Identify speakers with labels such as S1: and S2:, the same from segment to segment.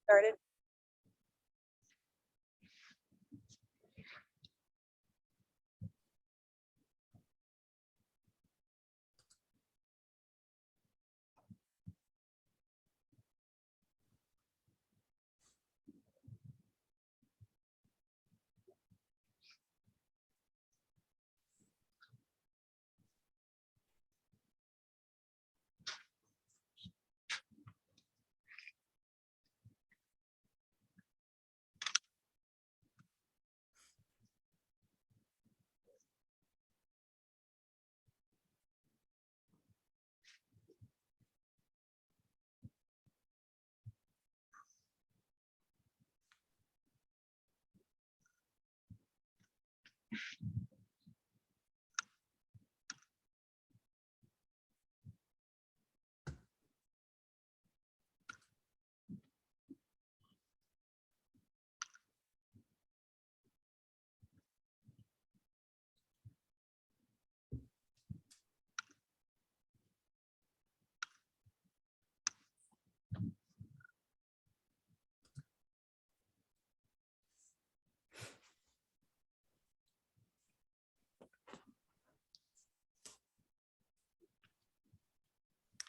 S1: Started.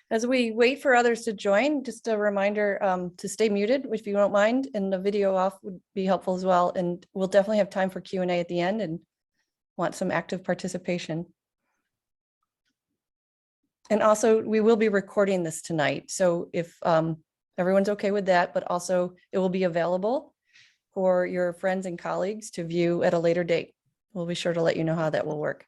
S1: As we wait for others to join, just a reminder to stay muted if you don't mind, and the video off would be helpful as well. And we'll definitely have time for Q&A at the end and want some active participation. And also, we will be recording this tonight. So if everyone's okay with that, but also it will be available for your friends and colleagues to view at a later date. We'll be sure to let you know how that will work.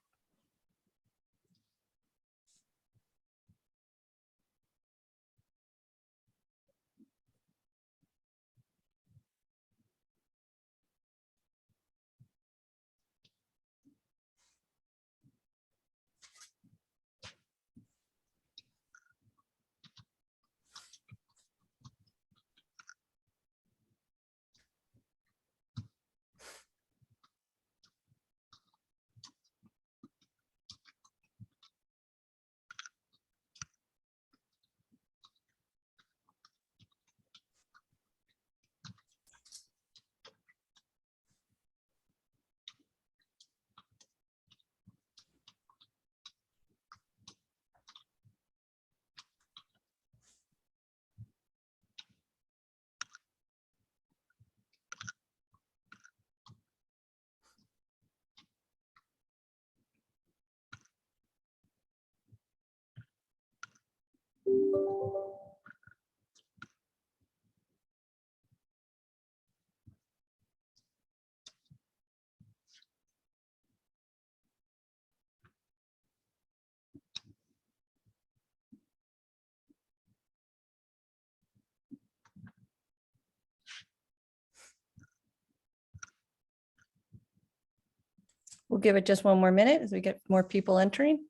S1: We'll give it just one more minute as we get more people entering.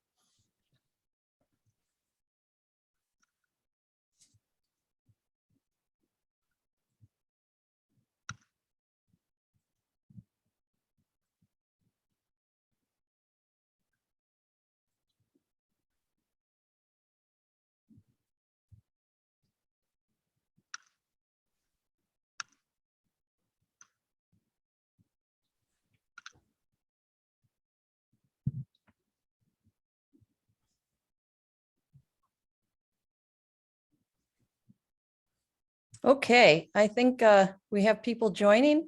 S1: Okay, I think we have people joining,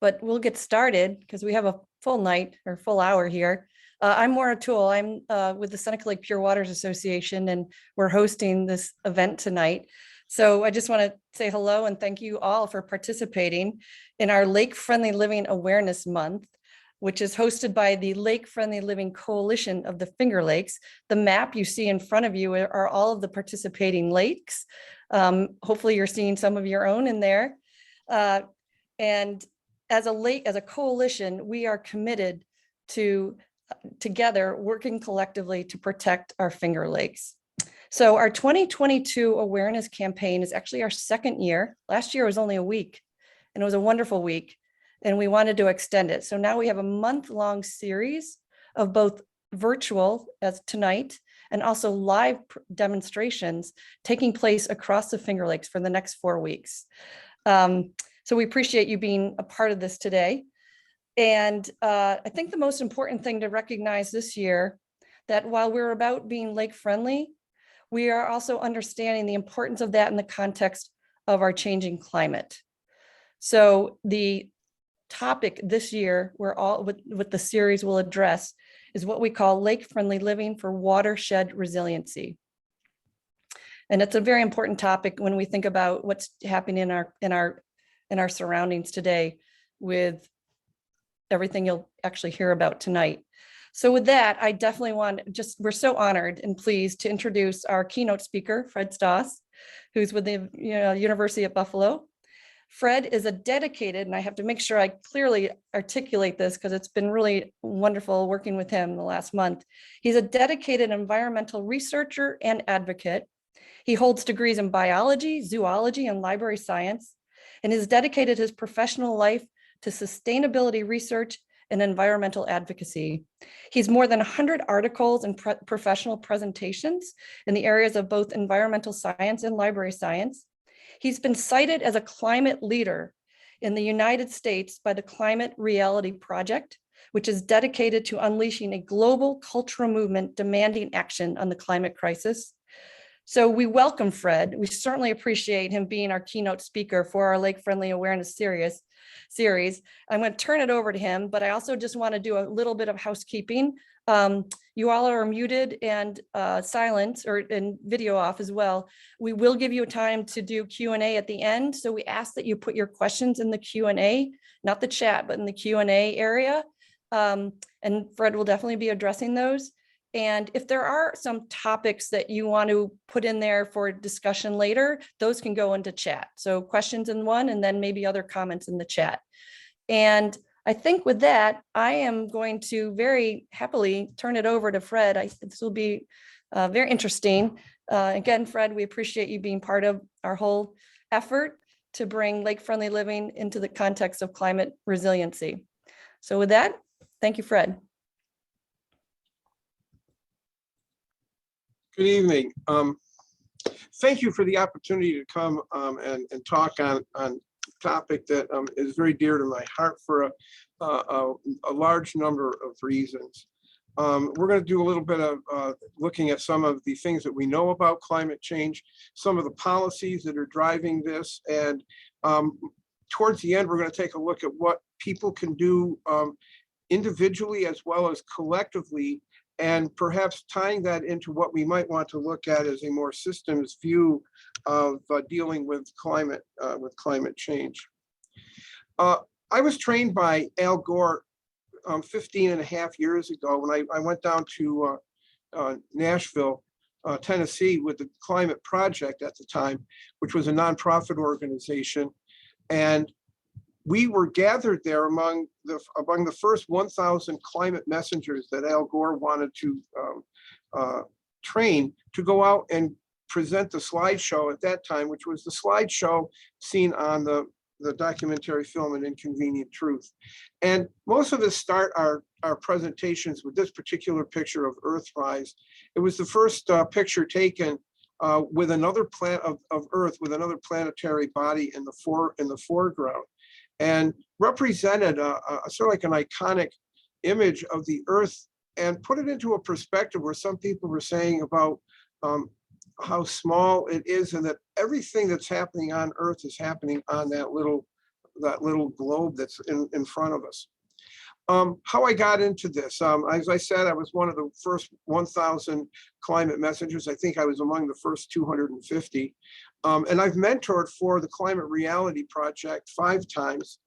S1: but we'll get started because we have a full night or full hour here. I'm Maura Toole. I'm with the Seneca Lake Pure Waters Association, and we're hosting this event tonight. So I just want to say hello and thank you all for participating in our Lake Friendly Living Awareness Month, which is hosted by the Lake Friendly Living Coalition of the Finger Lakes. The map you see in front of you are all of the participating lakes. Hopefully you're seeing some of your own in there. And as a coalition, we are committed to together working collectively to protect our Finger Lakes. So our 2022 awareness campaign is actually our second year. Last year was only a week, and it was a wonderful week, and we wanted to extend it. So now we have a month-long series of both virtual, as tonight, and also live demonstrations taking place across the Finger Lakes for the next 4 weeks. So we appreciate you being a part of this today. And I think the most important thing to recognize this year, that while we're about being lake friendly, we are also understanding the importance of that in the context of our changing climate. So the topic this year, what the series will address, is what we call lake friendly living for watershed resiliency. And it's a very important topic when we think about what's happening in our surroundings today with everything you'll actually hear about tonight. So with that, I definitely we're so honored and pleased to introduce our keynote speaker, Fred Stoss, who's with the University of Buffalo. Fred is a dedicated, and I have to make sure I clearly articulate this because it's been really wonderful working with him the last month. He's a dedicated environmental researcher and advocate. He holds degrees in biology, zoology, and library science, and has dedicated his professional life to sustainability research and environmental advocacy. He's more than 100 articles and professional presentations in the areas of both environmental science and library science. He's been cited as a climate leader in the United States by the Climate Reality Project, which is dedicated to unleashing a global cultural movement demanding action on the climate crisis. So we welcome Fred. We certainly appreciate him being our keynote speaker for our Lake Friendly Awareness series. I'm going to turn it over to him, but I also just want to do a little bit of housekeeping. You all are muted and silent or in video off as well. We will give you a time to do Q&A at the end. So we ask that you put your questions in the Q&A, not the chat, but in the Q&A area. And Fred will definitely be addressing those. And if there are some topics that you want to put in there for discussion later, those can go into chat. So questions in one, and then maybe other comments in the chat. And I think with that, I am going to very happily turn it over to Fred. This will be very interesting. Again, Fred, we appreciate you being part of our whole effort to bring lake-friendly living into the context of climate resiliency. So with that, thank you, Fred.
S2: Good evening. Thank you for the opportunity to come and talk on a topic that is very dear to my heart for a large number of reasons. We're going to do a little bit of looking at some of the things that we know about climate change, some of the policies that are driving this, and towards the end, we're going to take a look at what people can do individually as well as collectively, and perhaps tying that into what we might want to look at as a more systems view of dealing with climate change. I was trained by Al Gore 15 and a half years ago when I went down to Nashville, Tennessee with the Climate Project at the time, which was a nonprofit organization. And we were gathered there among the first 1,000 climate messengers that Al Gore wanted to train to go out and present the slideshow at that time, which was the slideshow seen on the documentary film An Inconvenient Truth. And most of us start our presentations with this particular picture of Earthrise. It was the first picture taken with another planet of Earth with another planetary body in the foreground, and represented a sort of like an iconic image of the Earth, and put it into a perspective where some people were saying about how small it is, and that everything that's happening on Earth is happening on that little globe that's in front of us. How I got into this, as I said, I was one of the first 1,000 climate messengers. I think I was among the first 250. And I've mentored for the Climate Reality Project 5 times.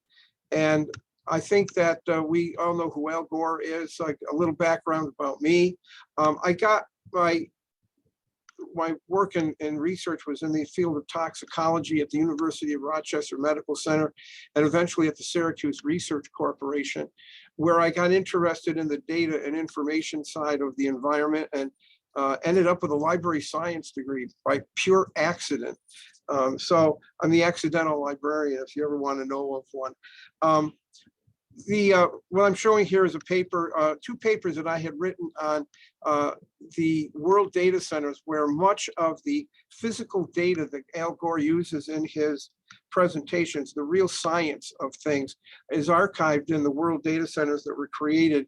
S2: And I think that we all know who Al Gore is. Like a little background about me. I got my work in research was in the field of toxicology at the University of Rochester Medical Center, and eventually at the Syracuse Research Corporation, where I got interested in the data and information side of the environment, and ended up with a library science degree by pure accident. So I'm the accidental librarian, if you ever want to know of one. What I'm showing here is a paper, 2 papers that I had written on the world data centers, where much of the physical data that Al Gore uses in his presentations, the real science of things, is archived in the world data centers that were created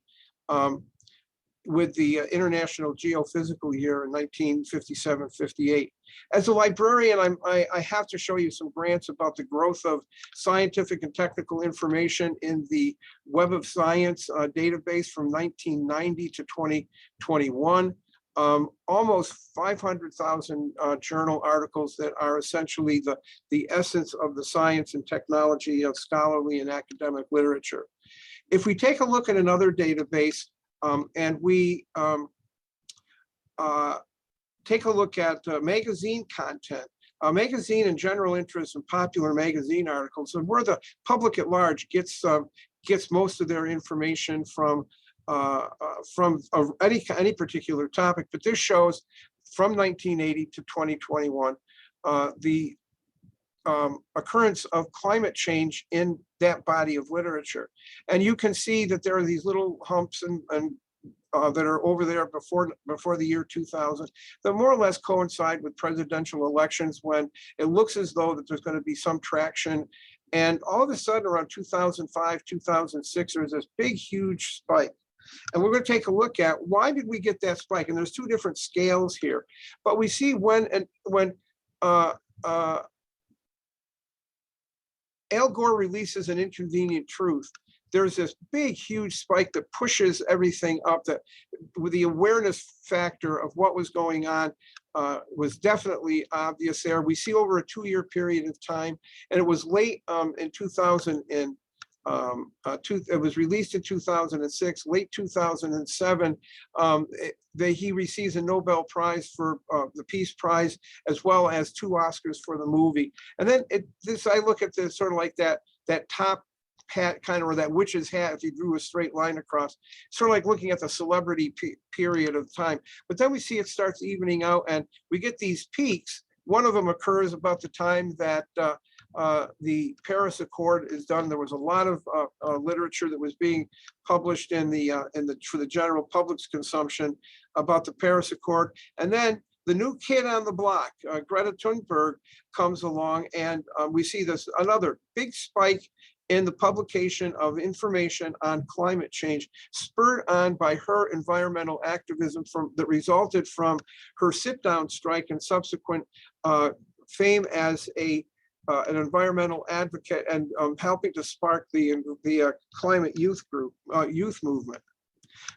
S2: with the International Geophysical Year in 1957-58. As a librarian, I have to show you some grants about the growth of scientific and technical information in the Web of Science database from 1990 to 2021. Almost 500,000 journal articles that are essentially the essence of the science and technology of scholarly and academic literature. If we take a look at another database, and we take a look at magazine content, magazine and general interest and popular magazine articles, and where the public at large gets most of their information from any particular topic. But this shows from 1980 to 2021 the occurrence of climate change in that body of literature. And you can see that there are these little humps and that are over there before the year 2000 that more or less coincide with presidential elections, when it looks as though that there's going to be some traction. And all of a sudden around 2005, 2006, there's this big, huge spike. And we're going to take a look at why did we get that spike? And there's two different scales here. But we see when Al Gore releases An Inconvenient Truth, there's this big, huge spike that pushes everything up. That with the awareness factor of what was going on was definitely obvious there. We see over a 2-year period of time, and it was late in 2000. It was released in 2006, late 2007. He receives a Nobel Prize for the Peace Prize, as well as 2 Oscars for the movie. And then I look at this sort of like that top hat kind of, or that witch's hat, if you drew a straight line across, sort of like looking at the celebrity period of time. But then we see it starts evening out, and we get these peaks. One of them occurs about the time that the Paris Accord is done. There was a lot of literature that was being published for the general public's consumption about the Paris Accord. And then the new kid on the block, Greta Thunberg, comes along, and we see another big spike in the publication of information on climate change, spurred on by her environmental activism that resulted from her sit-down strike and subsequent fame as an environmental advocate, and helping to spark the climate youth movement.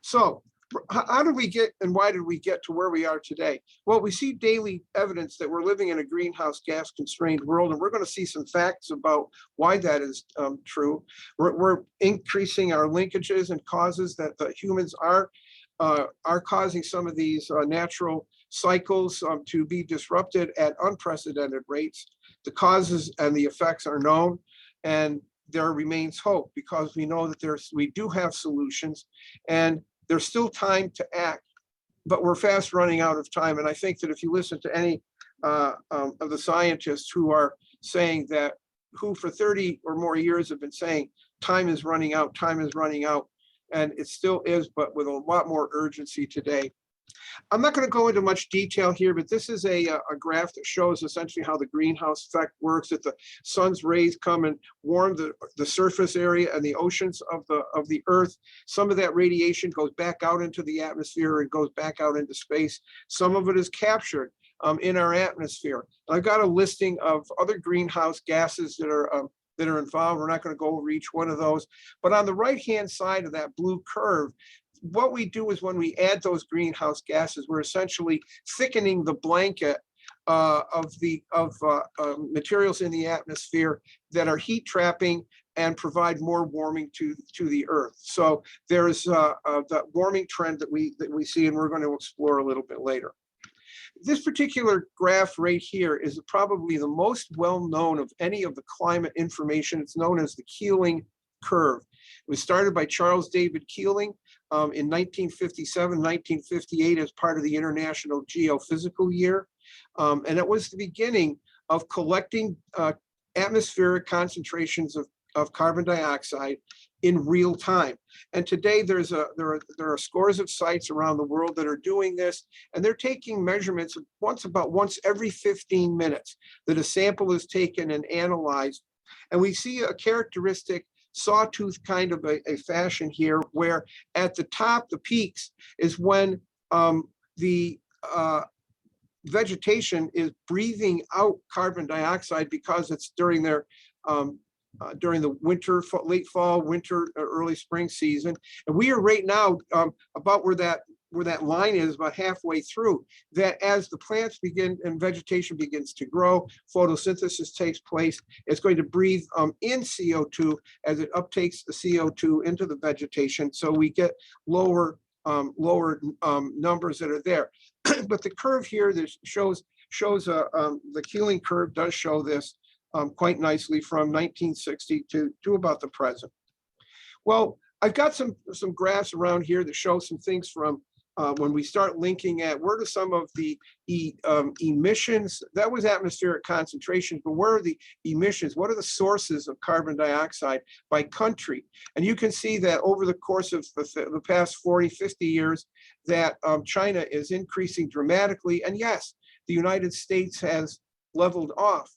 S2: So how did we get, and why did we get to where we are today? Well, we see daily evidence that we're living in a greenhouse gas constrained world, and we're going to see some facts about why that is true. We're increasing our linkages and causes that the humans are causing some of these natural cycles to be disrupted at unprecedented rates. The causes and the effects are known, and there remains hope, because we know that we do have solutions, and there's still time to act, but we're fast running out of time. And I think that if you listen to any of the scientists who are saying that, who for 30 or more years have been saying time is running out, and it still is, but with a lot more urgency today. I'm not going to go into much detail here, but this is a graph that shows essentially how the greenhouse effect works, that the sun's rays come and warm the surface area and the oceans of the Earth. Some of that radiation goes back out into the atmosphere and goes back out into space. Some of it is captured in our atmosphere. I've got a listing of other greenhouse gases that are involved. We're not going to go over each one of those. But on the right-hand side of that blue curve, what we do is when we add those greenhouse gases, we're essentially thickening the blanket of materials in the atmosphere that are heat trapping and provide more warming to the Earth. So there's the warming trend that we see, and we're going to explore a little bit later. This particular graph right here is probably the most well-known of any of the climate information. It's known as the keeling curve. It was started by Charles David Keeling in 1957, 1958 as part of the International Geophysical Year. And it was the beginning of collecting atmospheric concentrations of carbon dioxide in real time. And today there are scores of sites around the world that are doing this, and they're taking measurements about once every 15 minutes that a sample is taken and analyzed. And we see a characteristic sawtooth kind of a fashion here, where at the top, the peaks, is when the vegetation is breathing out carbon dioxide because it's during their during the winter, late fall, winter, early spring season. And we are right now about where that line is, about halfway through, that as the plants begin and vegetation begins to grow, photosynthesis takes place, it's going to breathe in CO2 as it uptakes the CO2 into the vegetation. So we get lower numbers that are there. But the curve here that shows the keeling curve does show this quite nicely from 1960 to about the present. Well, I've got some graphs around here that show some things from when we start linking at where do some of the emissions, that was atmospheric concentration, but where are the emissions? What are the sources of carbon dioxide by country? And you can see that over the course of the past 40, 50 years, that China is increasing dramatically. And yes, the United States has leveled off.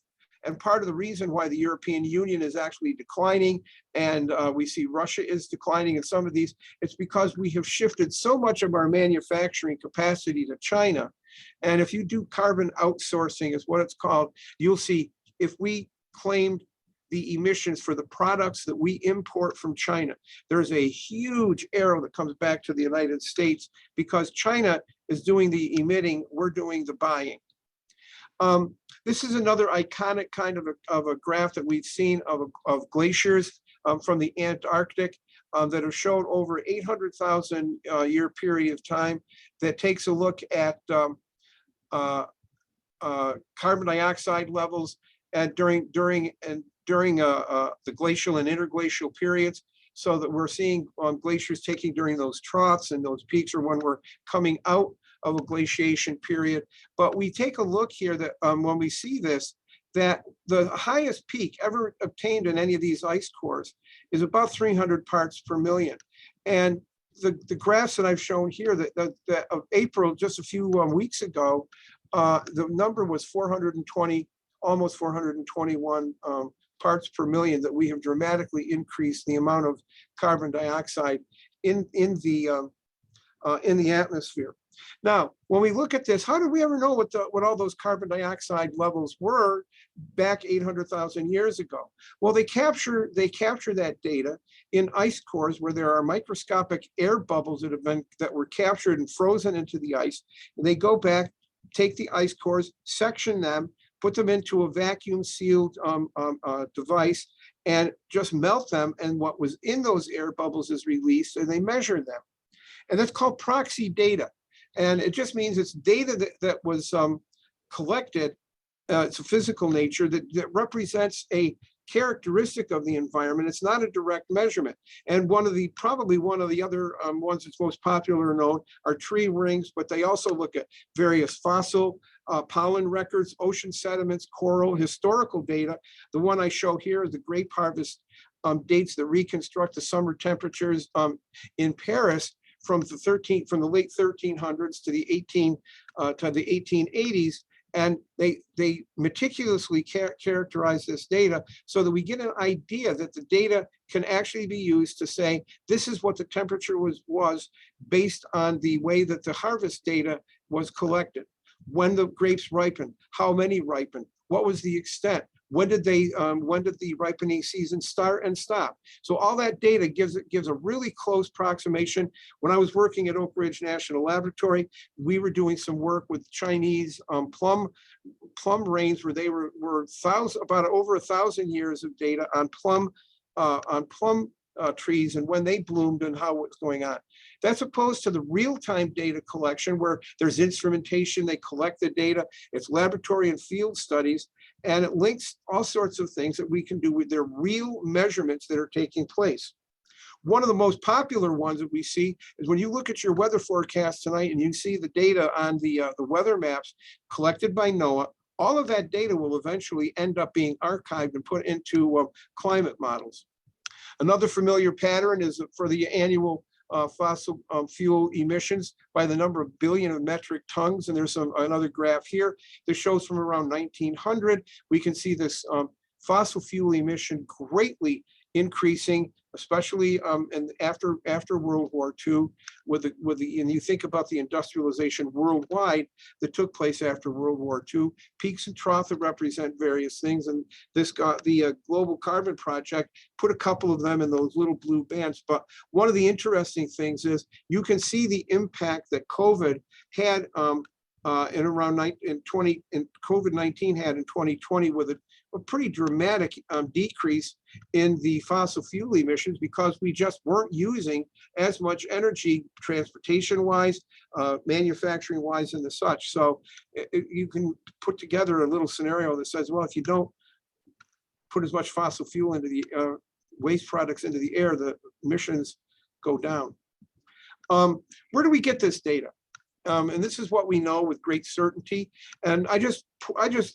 S2: And part of the reason why the European Union is actually declining, and we see Russia is declining in some of these, it's because we have shifted so much of our manufacturing capacity to China. And if you do carbon outsourcing, is what it's called, you'll see if we claimed the emissions for the products that we import from China, there's a huge arrow that comes back to the United States because China is doing the emitting, we're doing the buying. This is another iconic kind of a graph that we've seen of glaciers from the Antarctic that are shown over 800,000 year period of time that takes a look at carbon dioxide levels during the glacial and interglacial periods, so that we're seeing glaciers taking during those troughs and those peaks, or when we're coming out of a glaciation period. But we take a look here that when we see this, that the highest peak ever obtained in any of these ice cores is about 300 parts per million. And the graphs that I've shown here, that of April, just a few weeks ago, the number was 420, almost 421 parts per million, that we have dramatically increased the amount of carbon dioxide in the atmosphere. Now, when we look at this, how did we ever know what all those carbon dioxide levels were back 800,000 years ago? Well, they capture that data in ice cores where there are microscopic air bubbles that were captured and frozen into the ice. And they go back, take the ice cores, section them, put them into a vacuum sealed device, and just melt them. And what was in those air bubbles is released, and they measure them. And that's called proxy data. And it just means it's data that was collected. It's a physical nature that represents a characteristic of the environment. It's not a direct measurement. And probably one of the other ones that's most popular known are tree rings, but they also look at various fossil pollen records, ocean sediments, coral, historical data. The one I show here is the grape harvest dates that reconstruct the summer temperatures in Paris from the late 1300s to the 1880s, and they meticulously characterize this data so that we get an idea that the data can actually be used to say this is what the temperature was based on the way that the harvest data was collected, when the grapes ripened, how many ripened, what was the extent, when did the ripening season start and stop? So all that data gives a really close approximation. When I was working at Oak Ridge National Laboratory, we were doing some work with Chinese plum rains, where they were about over 1,000 years of data on plum trees and when they bloomed and how it's going on. That's opposed to the real-time data collection where there's instrumentation, they collect the data, it's laboratory and field studies, and it links all sorts of things that we can do with their real measurements that are taking place. One of the most popular ones that we see is when you look at your weather forecast tonight and you see the data on the weather maps collected by NOAA. All of that data will eventually end up being archived and put into climate models. Another familiar pattern is for the annual fossil fuel emissions by the number of billion of metric tons. And there's another graph here that shows from around 1900, we can see this fossil fuel emission greatly increasing, especially and after World War II, and you think about the industrialization worldwide that took place after World War II, peaks and troughs that represent various things, and this got the Global Carbon Project put a couple of them in those little blue bands. But one of the interesting things is you can see the impact that COVID had COVID-19 had in 2020 with a pretty dramatic decrease in the fossil fuel emissions because we just weren't using as much energy transportation-wise, manufacturing-wise, and the such. So you can put together a little scenario that says, well, if you don't put as much fossil fuel into the waste products into the air, the emissions go down. Where do we get this data? And this is what we know with great certainty. And I just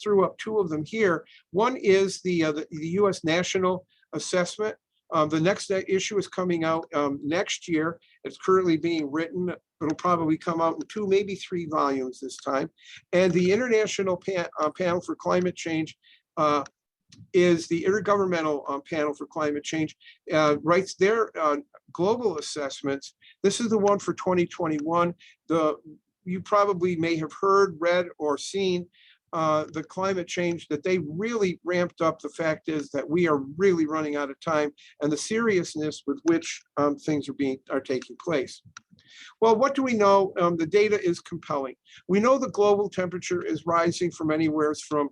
S2: threw up two of them here. One is the U.S. National Assessment. The next issue is coming out next year. It's currently being written. It'll probably come out in 2, maybe 3 volumes this time. And the International Panel for Climate Change is the Intergovernmental Panel for Climate Change, writes their global assessments. This is the one for 2021. You probably may have heard, read, or seen the climate change that they really ramped up. The fact is that we are really running out of time, and the seriousness with which things are taking place. Well, what do we know? The data is compelling. We know the global temperature is rising from anywhere from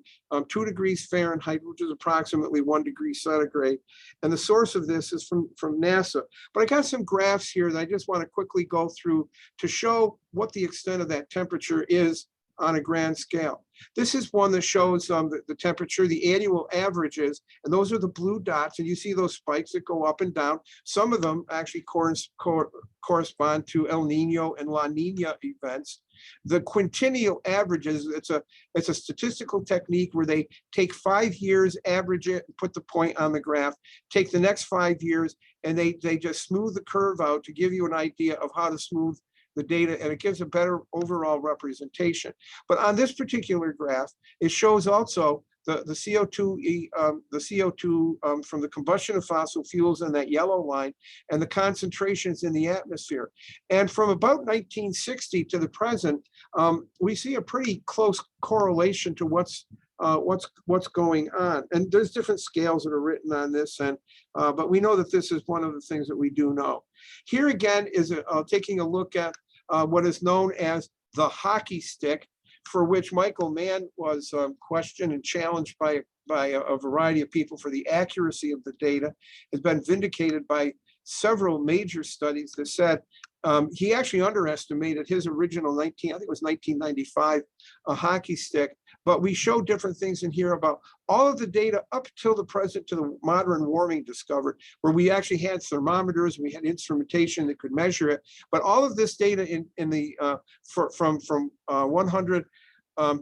S2: 2 degrees Fahrenheit, which is approximately 1 degree centigrade. And the source of this is from NASA. But I got some graphs here that I just want to quickly go through to show what the extent of that temperature is on a grand scale. This is one that shows the temperature, the annual averages, and those are the blue dots, and you see those spikes that go up and down. Some of them actually correspond to El Nino and La Nina events. The quintillion averages, it's a statistical technique where they take 5 years, average it, put the point on the graph, take the next 5 years, and they just smooth the curve out to give you an idea of how to smooth the data, and it gives a better overall representation. But on this particular graph, it shows also the CO2 from the combustion of fossil fuels in that yellow line, and the concentrations in the atmosphere. And from about 1960 to the present, we see a pretty close correlation to what's going on. And there's different scales that are written on this, and but we know that this is one of the things that we do know. Here again is taking a look at what is known as the hockey stick, for which Michael Mann was questioned and challenged by a variety of people for the accuracy of the data. Has been vindicated by several major studies that said he actually underestimated his original I think it was 1995, a hockey stick. But we show different things in here about all of the data up till the present, to the modern warming discovered, where we actually had thermometers, we had instrumentation that could measure it. But all of this data in the from 100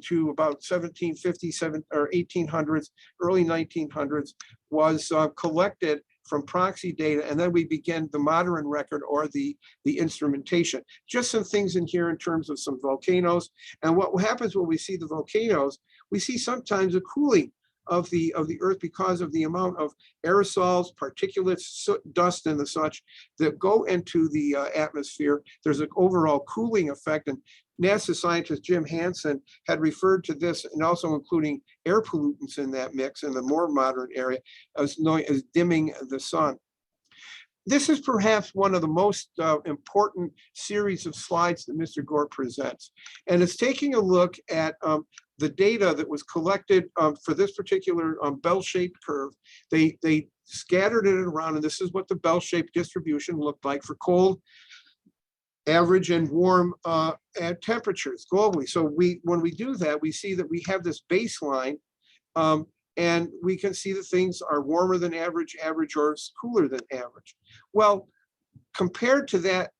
S2: to about 1757 or 1800s, early 1900s, was collected from proxy data, and then we begin the modern record, or the instrumentation. Just some things in here in terms of some volcanoes. And what happens when we see the volcanoes, we see sometimes a cooling of the earth because of the amount of aerosols, particulates, soot, dust, and the such that go into the atmosphere. There's an overall cooling effect, and NASA scientist Jim Hansen had referred to this, and also including air pollutants in that mix in the more modern area, as known as dimming the sun. This is perhaps one of the most important series of slides that Mr. Gore presents, and it's taking a look at the data that was collected for this particular bell-shaped curve. They scattered it around, and this is what the bell-shaped distribution looked like for cold, average, and warm at temperatures globally. So when we do that, we see that we have this baseline, and we can see that things are warmer than average, or cooler than average. Well, compared to that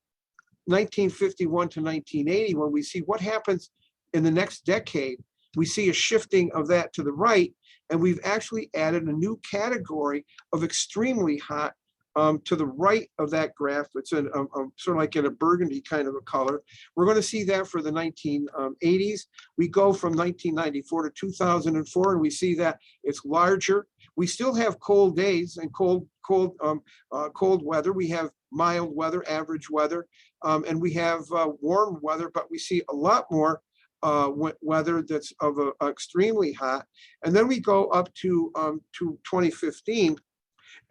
S2: 1951 to 1980, when we see what happens in the next decade, we see a shifting of that to the right, and we've actually added a new category of extremely hot To the right of that graph, it's sort of like in a burgundy kind of a color. We're going to see that for the 1980s. We go from 1994 to 2004, and we see that it's larger. We still have cold days and cold weather. We have mild weather, average weather, and we have warm weather, but we see a lot more weather that's of extremely hot. And then we go up to 2015.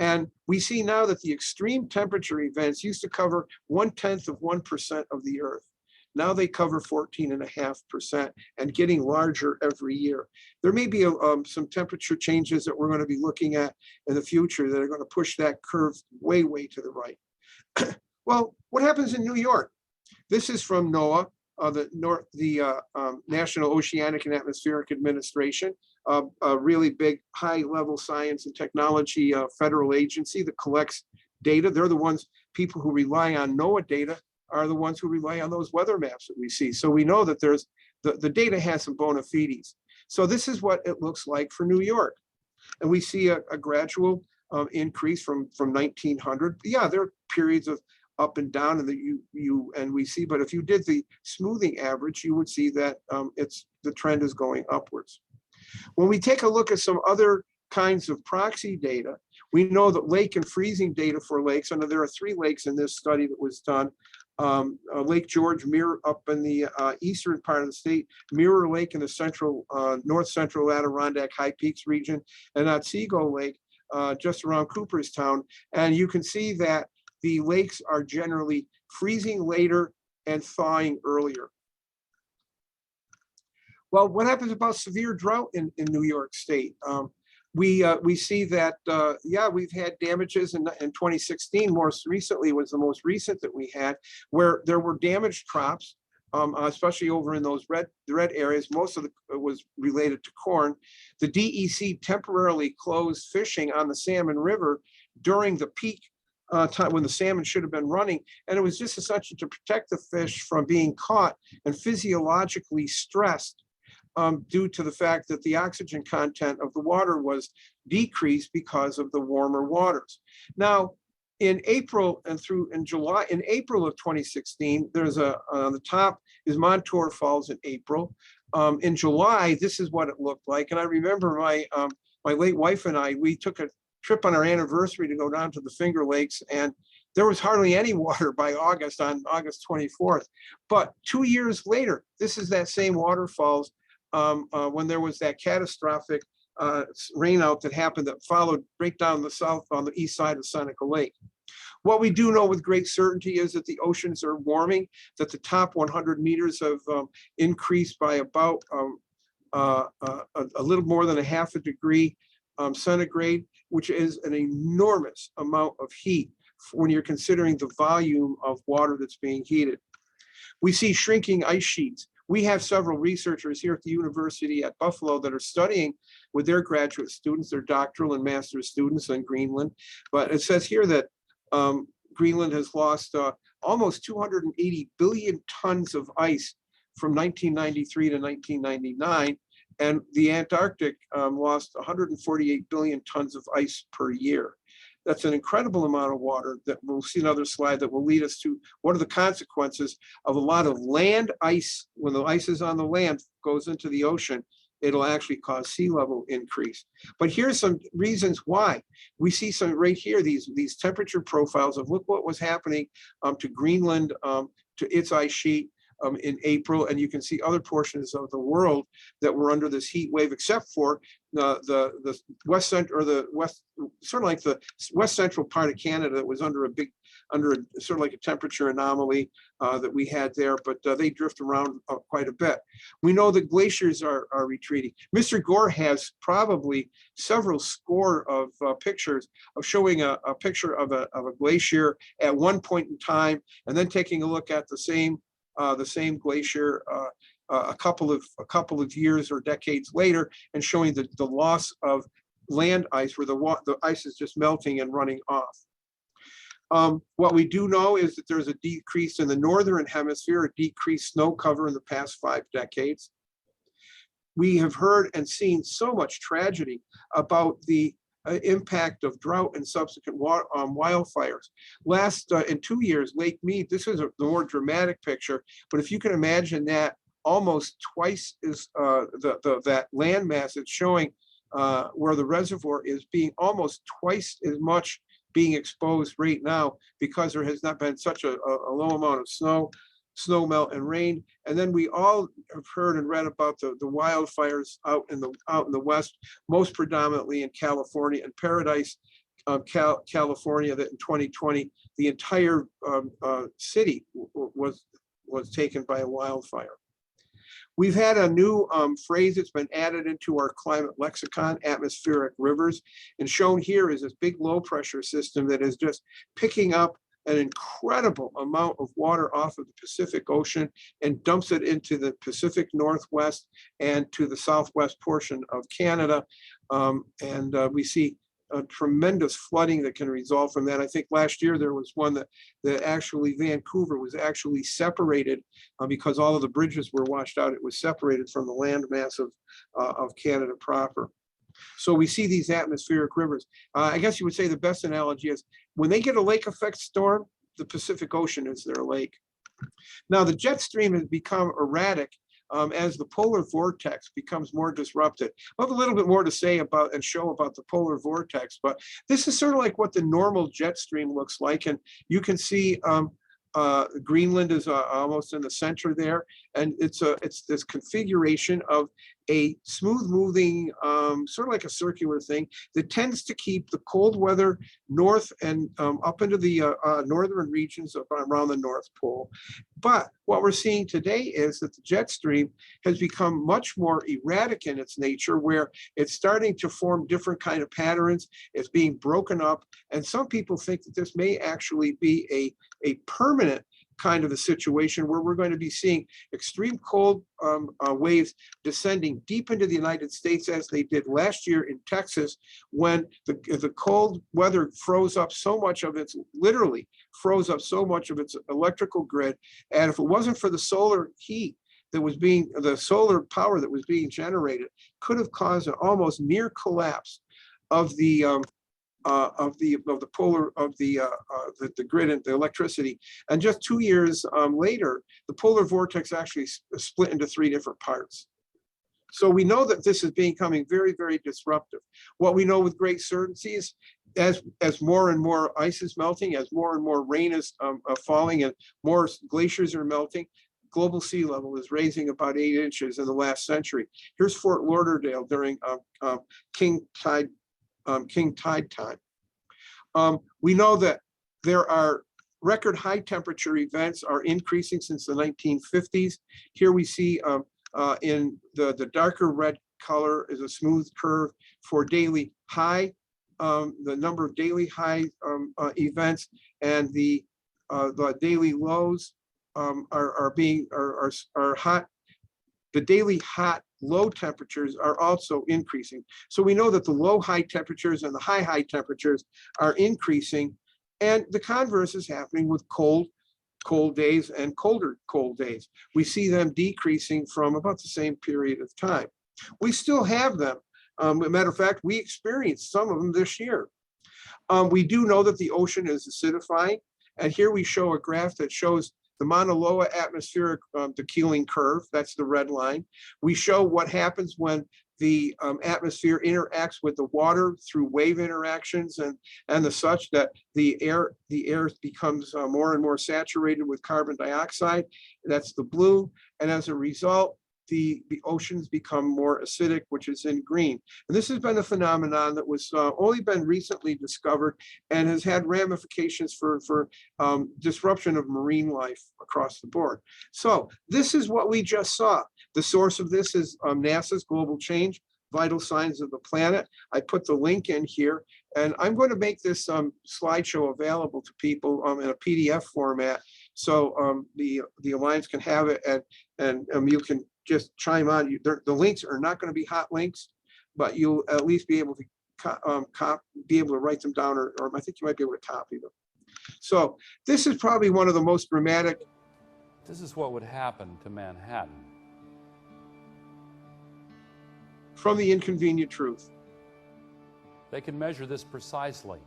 S2: And we see now that the extreme temperature events used to cover 0.1% of the Earth. Now they cover 14.5% and getting larger every year. There may be some temperature changes that we're going to be looking at in the future that are going to push that curve way, way to the right. Well, what happens in New York? This is from NOAA, the National Oceanic and Atmospheric Administration, a really big high-level science and technology federal agency that collects data. They're the ones, people who rely on NOAA data are the ones who rely on those weather maps that we see. So we know that there's the data has some bona fides. So this is what it looks like for New York. And we see a gradual increase from 1900. Yeah, there are periods of up and down, and we see, but if you did the smoothing average, you would see that the trend is going upwards. When we take a look at some other kinds of proxy data, we know that lake and freezing data for lakes, and there are 3 lakes in this study that was done. Lake George, Mirror up in the eastern part of the state, Mirror Lake in the central, north central Adirondack High Peaks region, and Otsego Lake just around Cooperstown. And you can see that the lakes are generally freezing later and thawing earlier. Well, what happens about severe drought in New York State? We see that, yeah, we've had damages in 2016. Most recently was the most recent that we had, where there were damaged crops, especially over in those red areas. Most of it was related to corn. The DEC temporarily closed fishing on the Salmon River during the peak time when the salmon should have been running. And it was just essential to protect the fish from being caught and physiologically stressed due to the fact that the oxygen content of the water was decreased because of the warmer waters. Now, in April and through in July, in April of 2016, there's on the top is Montour Falls in April. In July, this is what it looked like. And I remember my late wife and I, we took a trip on our anniversary to go down to the Finger Lakes, and there was hardly any water by August, on August 24th. But 2 years later, this is that same waterfalls when there was that catastrophic rainout that happened that followed right down the south on the east side of Seneca Lake. What we do know with great certainty is that the oceans are warming, that the top 100 meters have increased by about a little more than 0.5 degree centigrade, which is an enormous amount of heat when you're considering the volume of water that's being heated. We see shrinking ice sheets. We have several researchers here at the University at Buffalo that are studying with their graduate students, their doctoral and master's students in Greenland. But it says here that Greenland has lost almost 280 billion tons of ice from 1993 to 1999. And the Antarctic lost 148 billion tons of ice per year. That's an incredible amount of water that we'll see another slide that will lead us to what are the consequences of a lot of land ice. When the ice is on the land, goes into the ocean, it'll actually cause sea level increase. But here's some reasons why. We see some right here, these temperature profiles of look what was happening to Greenland, to its ice sheet in April, and you can see other portions of the world that were under this heat wave, except for the west central, or the west, sort of like the west central part of Canada that was under sort of like a temperature anomaly that we had there, but they drift around quite a bit. We know that glaciers are retreating. Mr. Gore has probably several score of pictures of showing a picture of a glacier at one point in time, and then taking a look at the same glacier a couple of years or decades later, and showing the loss of land ice, where the ice is just melting and running off. What we do know is that there's a decrease in the northern hemisphere, a decreased snow cover in the past 5 decades. We have heard and seen so much tragedy about the impact of drought and subsequent wildfires. In 2 years, Lake Mead, this is the more dramatic picture, but if you can imagine that, almost twice is that landmass it's showing where the reservoir is being almost twice as much being exposed right now because there has not been such a low amount of snow melt and rain. And then we all have heard and read about the wildfires out in the west, most predominantly in California and Paradise, California, that in 2020 the entire city was taken by a wildfire. We've had a new phrase that's been added into our climate lexicon, atmospheric rivers. And shown here is this big low pressure system that is just picking up an incredible amount of water off of the Pacific Ocean and dumps it into the Pacific Northwest and to the southwest portion of Canada. We see a tremendous flooding that can result from that. I think last year there was one that actually Vancouver was actually separated because all of the bridges were washed out. It was separated from the land mass of Canada proper. So we see these atmospheric rivers. I guess you would say the best analogy is when they get a lake effect storm, the Pacific Ocean is their lake. Now the jet stream has become erratic as the polar vortex becomes more disrupted. I'll have a little bit more to say about and show about the polar vortex, but this is sort of like what the normal jet stream looks like. And you can see Greenland is almost in the center there. And it's this configuration of a smooth moving, sort of like a circular thing that tends to keep the cold weather north and up into the northern regions around the North Pole. But what we're seeing today is that the jet stream has become much more erratic in its nature, where it's starting to form different kind of patterns. It's being broken up. And some people think that this may actually be a permanent kind of a situation where we're going to be seeing extreme cold waves descending deep into the United States, as they did last year in Texas, when the cold weather froze up so much of its, literally froze up so much of its electrical grid. And if it wasn't for the solar heat that was the solar power that was being generated, could have caused an almost near collapse of the grid and the electricity. And just 2 years later, the polar vortex actually split into 3 different parts. So we know that this is becoming very, very disruptive. What we know with great certainty is as more and more ice is melting, as more and more rain is falling, and more glaciers are melting, global sea level is raising about 8 inches in the last century. Here's Fort Lauderdale during king tide time. We know that there are record high temperature events are increasing since the 1950s. Here we see in the darker red color is a smooth curve for daily high, the number of daily high events, and the daily lows are hot. The daily hot low temperatures are also increasing. So we know that the low high temperatures and the high temperatures are increasing, and the converse is happening with cold days and colder cold days. We see them decreasing from about the same period of time. We still have them. As a matter of fact, we experienced some of them this year. We do know that the ocean is acidifying, and here we show a graph that shows the Mauna Loa atmospheric, the keeling curve, that's the red line. We show what happens when the atmosphere interacts with the water through wave interactions and the such, that the air becomes more and more saturated with carbon dioxide. That's the blue. And as a result, the oceans become more acidic, which is in green. And this has been a phenomenon that was only been recently discovered and has had ramifications for disruption of marine life across the board. So this is what we just saw. The source of this is NASA's Global Change, Vital Signs of the Planet. I put the link in here, and I'm going to make this slideshow available to people in a PDF format, so the Alliance can have it, and you can just chime on. The links are not going to be hot links, but you'll at least be able to write them down, or I think you might be able to copy them. So this is probably one of the most dramatic.
S3: This is what would happen to Manhattan.
S2: From the Inconvenient Truth.
S3: They can measure this precisely,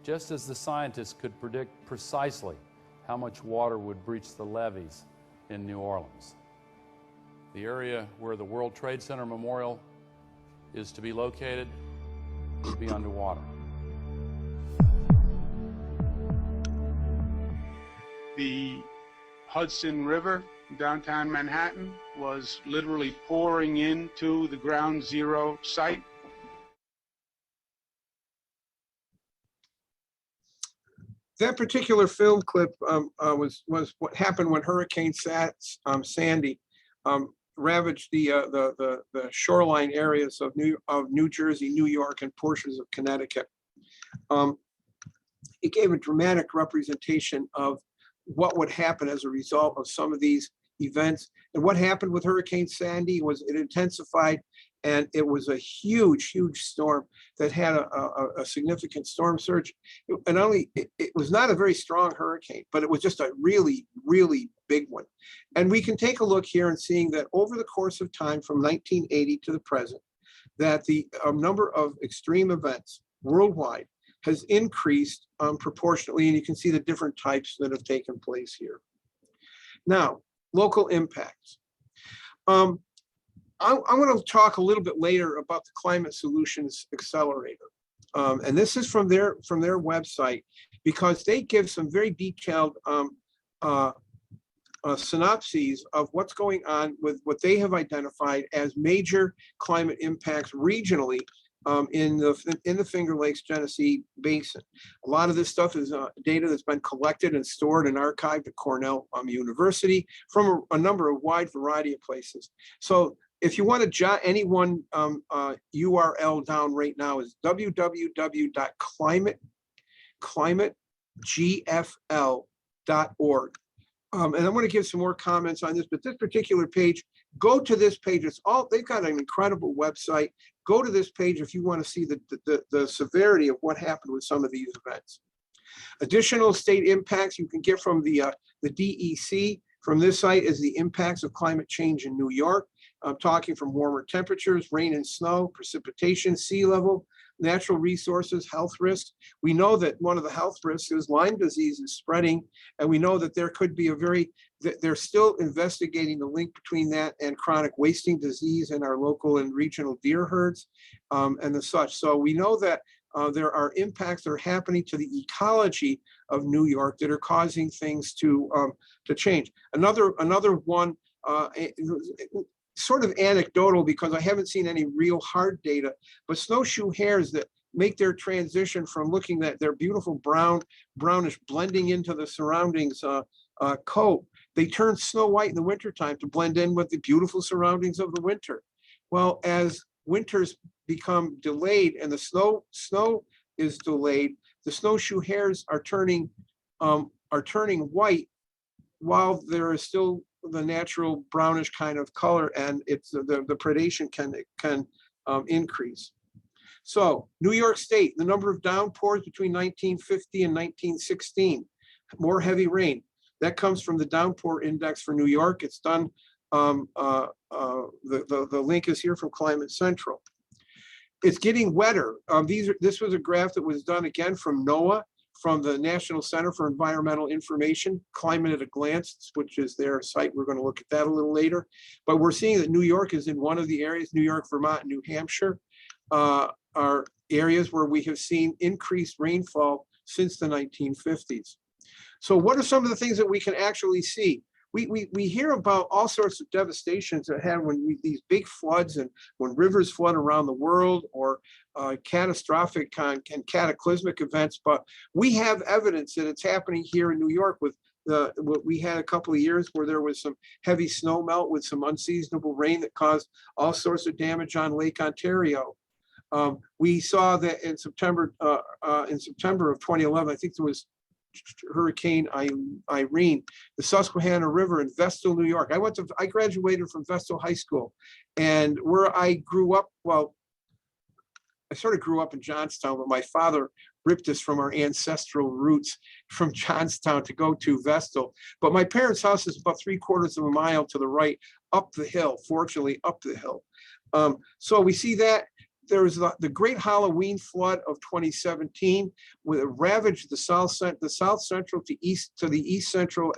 S3: just as the scientists could predict precisely how much water would breach the levees in New Orleans. The area where the World Trade Center Memorial is to be located will be underwater.
S4: The Hudson River, downtown Manhattan, was literally pouring into the ground zero site.
S2: That particular film clip was what happened when Hurricane Sandy ravaged the shoreline areas of New Jersey, New York, and portions of Connecticut. It gave a dramatic representation of what would happen as a result of some of these events. And what happened with Hurricane Sandy was it intensified, and it was a huge, huge storm that had a significant storm surge. It was not a very strong hurricane, but it was just a really, really big one. And we can take a look here and seeing that over the course of time from 1980 to the present, that the number of extreme events worldwide has increased proportionately, and you can see the different types that have taken place here. Now, local impacts. I want to talk a little bit later about the Climate Solutions Accelerator. And this is from their website, because they give some very detailed synopses of what's going on with what they have identified as major climate impacts regionally in the Finger Lakes Genesee Basin. A lot of this stuff is data that's been collected and stored and archived at Cornell University from a number of wide variety of places. So if you want to jot any one URL down right now, is www.climategfl.org. And I'm going to give some more comments on this, but this particular page, go to this page. They've got an incredible website. Go to this page if you want to see the severity of what happened with some of these events. Additional state impacts you can get from the DEC from this site is the impacts of climate change in New York. I'm talking from warmer temperatures, rain and snow, precipitation, sea level, natural resources, health risks. We know that one of the health risks is Lyme disease is spreading, and we know that there could be they're still investigating the link between that and chronic wasting disease in our local and regional deer herds and the such. So we know that there are impacts that are happening to the ecology of New York that are causing things to change. Another one, sort of anecdotal because I haven't seen any real hard data, but snowshoe hares that make their transition from looking at their beautiful brownish blending into the surroundings coat, they turn snow white in the wintertime to blend in with the beautiful surroundings of the winter. Well, as winters become delayed and the snow is delayed, the snowshoe hares are turning white while there is still the natural brownish kind of color, and it's the predation can increase. So New York State, the number of downpours between 1950 and 1916, more heavy rain. That comes from the downpour index for New York. It's done, the link is here from Climate Central. It's getting wetter. This was a graph that was done again from NOAA, from the National Center for Environmental Information, Climate at a Glance, which is their site. We're going to look at that a little later. But we're seeing that New York is in one of the areas, New York, Vermont, and New Hampshire are areas where we have seen increased rainfall since the 1950s. So what are some of the things that we can actually see? We hear about all sorts of devastations that happen when these big floods and when rivers flood around the world, or catastrophic and cataclysmic events, but we have evidence that it's happening here in New York with what we had a couple of years where there was some heavy snow melt with some unseasonable rain that caused all sorts of damage on Lake Ontario. We saw that in September of 2011, I think there was Hurricane Irene, the Susquehanna River in Vestal, New York. I graduated from Vestal High School, and where I grew up, well, I sort of grew up in Johnstown, but my father ripped us from our ancestral roots from Johnstown to go to Vestal. But my parents' house is about 3/4 of a mile to the right, up the hill, fortunately up the hill. So we see that there was the great Halloween flood of 2017, where it ravaged the south central to the east central.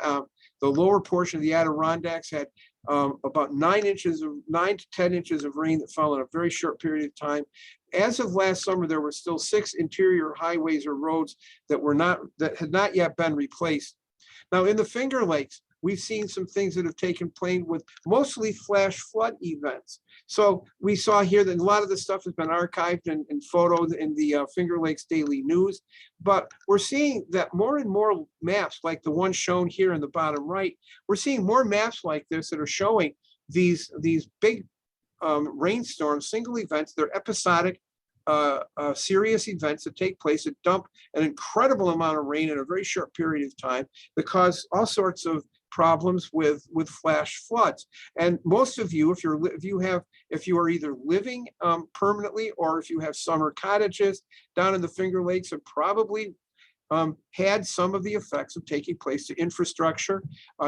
S2: The lower portion of the Adirondacks had about 9 to 10 inches of rain that fell in a very short period of time. As of last summer, there were still 6 interior highways or roads that had not yet been replaced. Now, in the Finger Lakes, we've seen some things that have taken place with mostly flash flood events. So we saw here that a lot of this stuff has been archived and photos in the Finger Lakes Daily News. But we're seeing that more and more maps, like the one shown here in the bottom right, we're seeing more maps like this that are showing these big rainstorms, single events. They're episodic, serious events that take place that dump an incredible amount of rain in a very short period of time that cause all sorts of problems with flash floods. And most of you, if you are either living permanently or if you have summer cottages down in the Finger Lakes, have probably had some of the effects of taking place to infrastructure,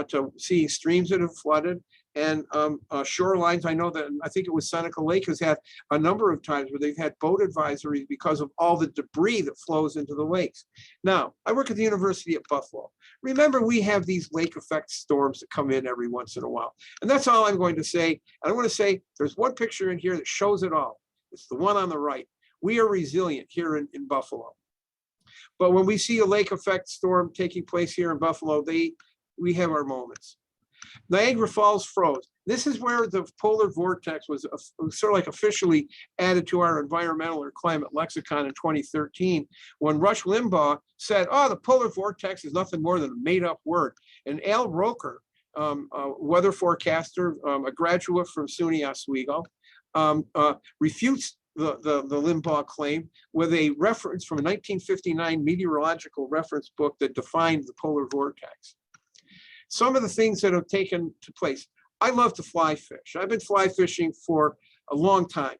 S2: to seeing streams that have flooded, and shorelines. I think it was Seneca Lake has had a number of times where they've had boat advisories because of all the debris that flows into the lakes. Now, I work at the University at Buffalo. Remember, we have these lake effect storms that come in every once in a while. And that's all I'm going to say. And I want to say there's one picture in here that shows it all. It's the one on the right. We are resilient here in Buffalo. But when we see a lake effect storm taking place here in Buffalo, we have our moments. Niagara Falls froze. This is where the polar vortex was sort of like officially added to our environmental or climate lexicon in 2013, when Rush Limbaugh said, oh, the polar vortex is nothing more than a made up word. And Al Roker, a weather forecaster, a graduate from SUNY Oswego, refutes the Limbaugh claim with a reference from a 1959 meteorological reference book that defined the polar vortex. Some of the things that have taken place. I love to fly fish. I've been fly fishing for a long time.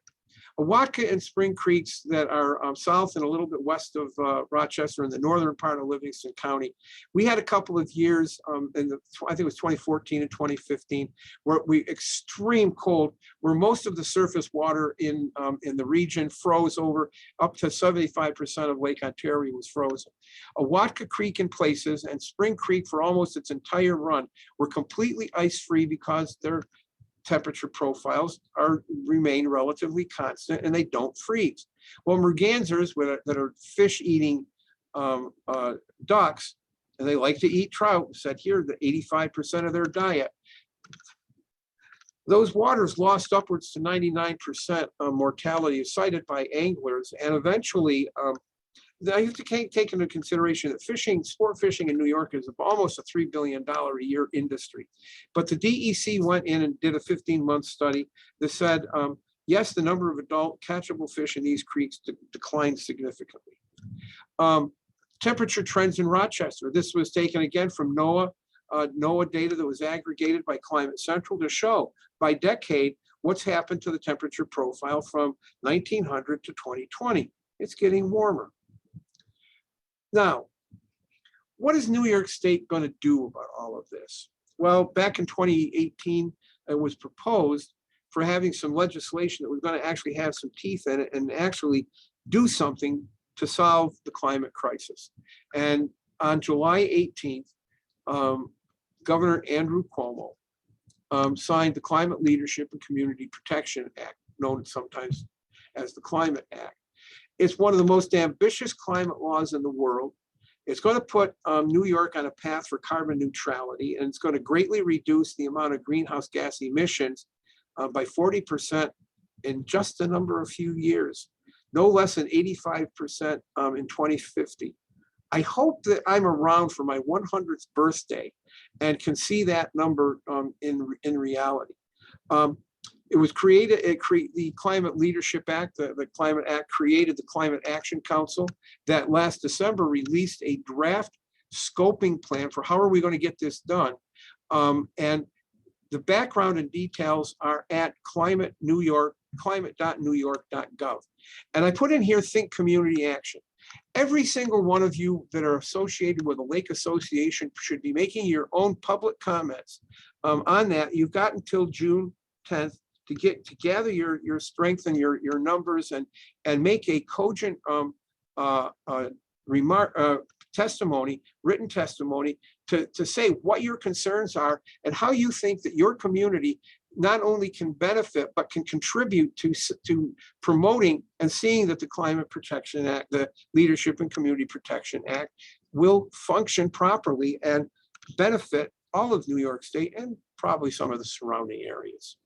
S2: Awatka and Spring Creeks that are south and a little bit west of Rochester in the northern part of Livingston County. We had a couple of years I think it was 2014 and 2015, where extreme cold, where most of the surface water in the region froze over. Up to 75% of Lake Ontario was frozen. Awatka Creek in places and Spring Creek for almost its entire run were completely ice-free because they're temperature profiles remain relatively constant and they don't freeze. Well, mergansers that are fish-eating ducks, and they like to eat trout, said here that 85% of their diet. Those waters lost upwards to 99% mortality cited by anglers, and eventually I have to take into consideration that sport fishing in New York is almost a $3 billion a year industry. But the DEC went in and did a 15-month study that said, yes, the number of adult catchable fish in these creeks declined significantly. Temperature trends in Rochester. This was taken again from NOAA data that was aggregated by Climate Central to show by decade what's happened to the temperature profile from 1900 to 2020. It's getting warmer. Now, what is New York State going to do about all of this? Well, back in 2018, it was proposed for having some legislation that was going to actually have some teeth in it and actually do something to solve the climate crisis. And on July 18th, Governor Andrew Cuomo signed the Climate Leadership and Community Protection Act, known sometimes as the Climate Act. It's one of the most ambitious climate laws in the world. It's going to put New York on a path for carbon neutrality, and it's going to greatly reduce the amount of greenhouse gas emissions by 40% in just a few years, no less than 85% in 2050. I hope that I'm around for my 100th birthday and can see that number in reality. It was created, the Climate Leadership Act, the Climate Act created the Climate Action Council that last December released a draft scoping plan for how are we going to get this done. And the background and details are at climate.newyork.gov. And I put in here, think community action. Every single one of you that are associated with a lake association should be making your own public comments on that. You've got until June 10th to gather your strength and your numbers and make a cogent written testimony to say what your concerns are and how you think that your community not only can benefit, but can contribute to promoting and seeing that the Climate Protection Act, the Leadership and Community Protection Act, will function properly and benefit all of New York State and probably some of the surrounding areas.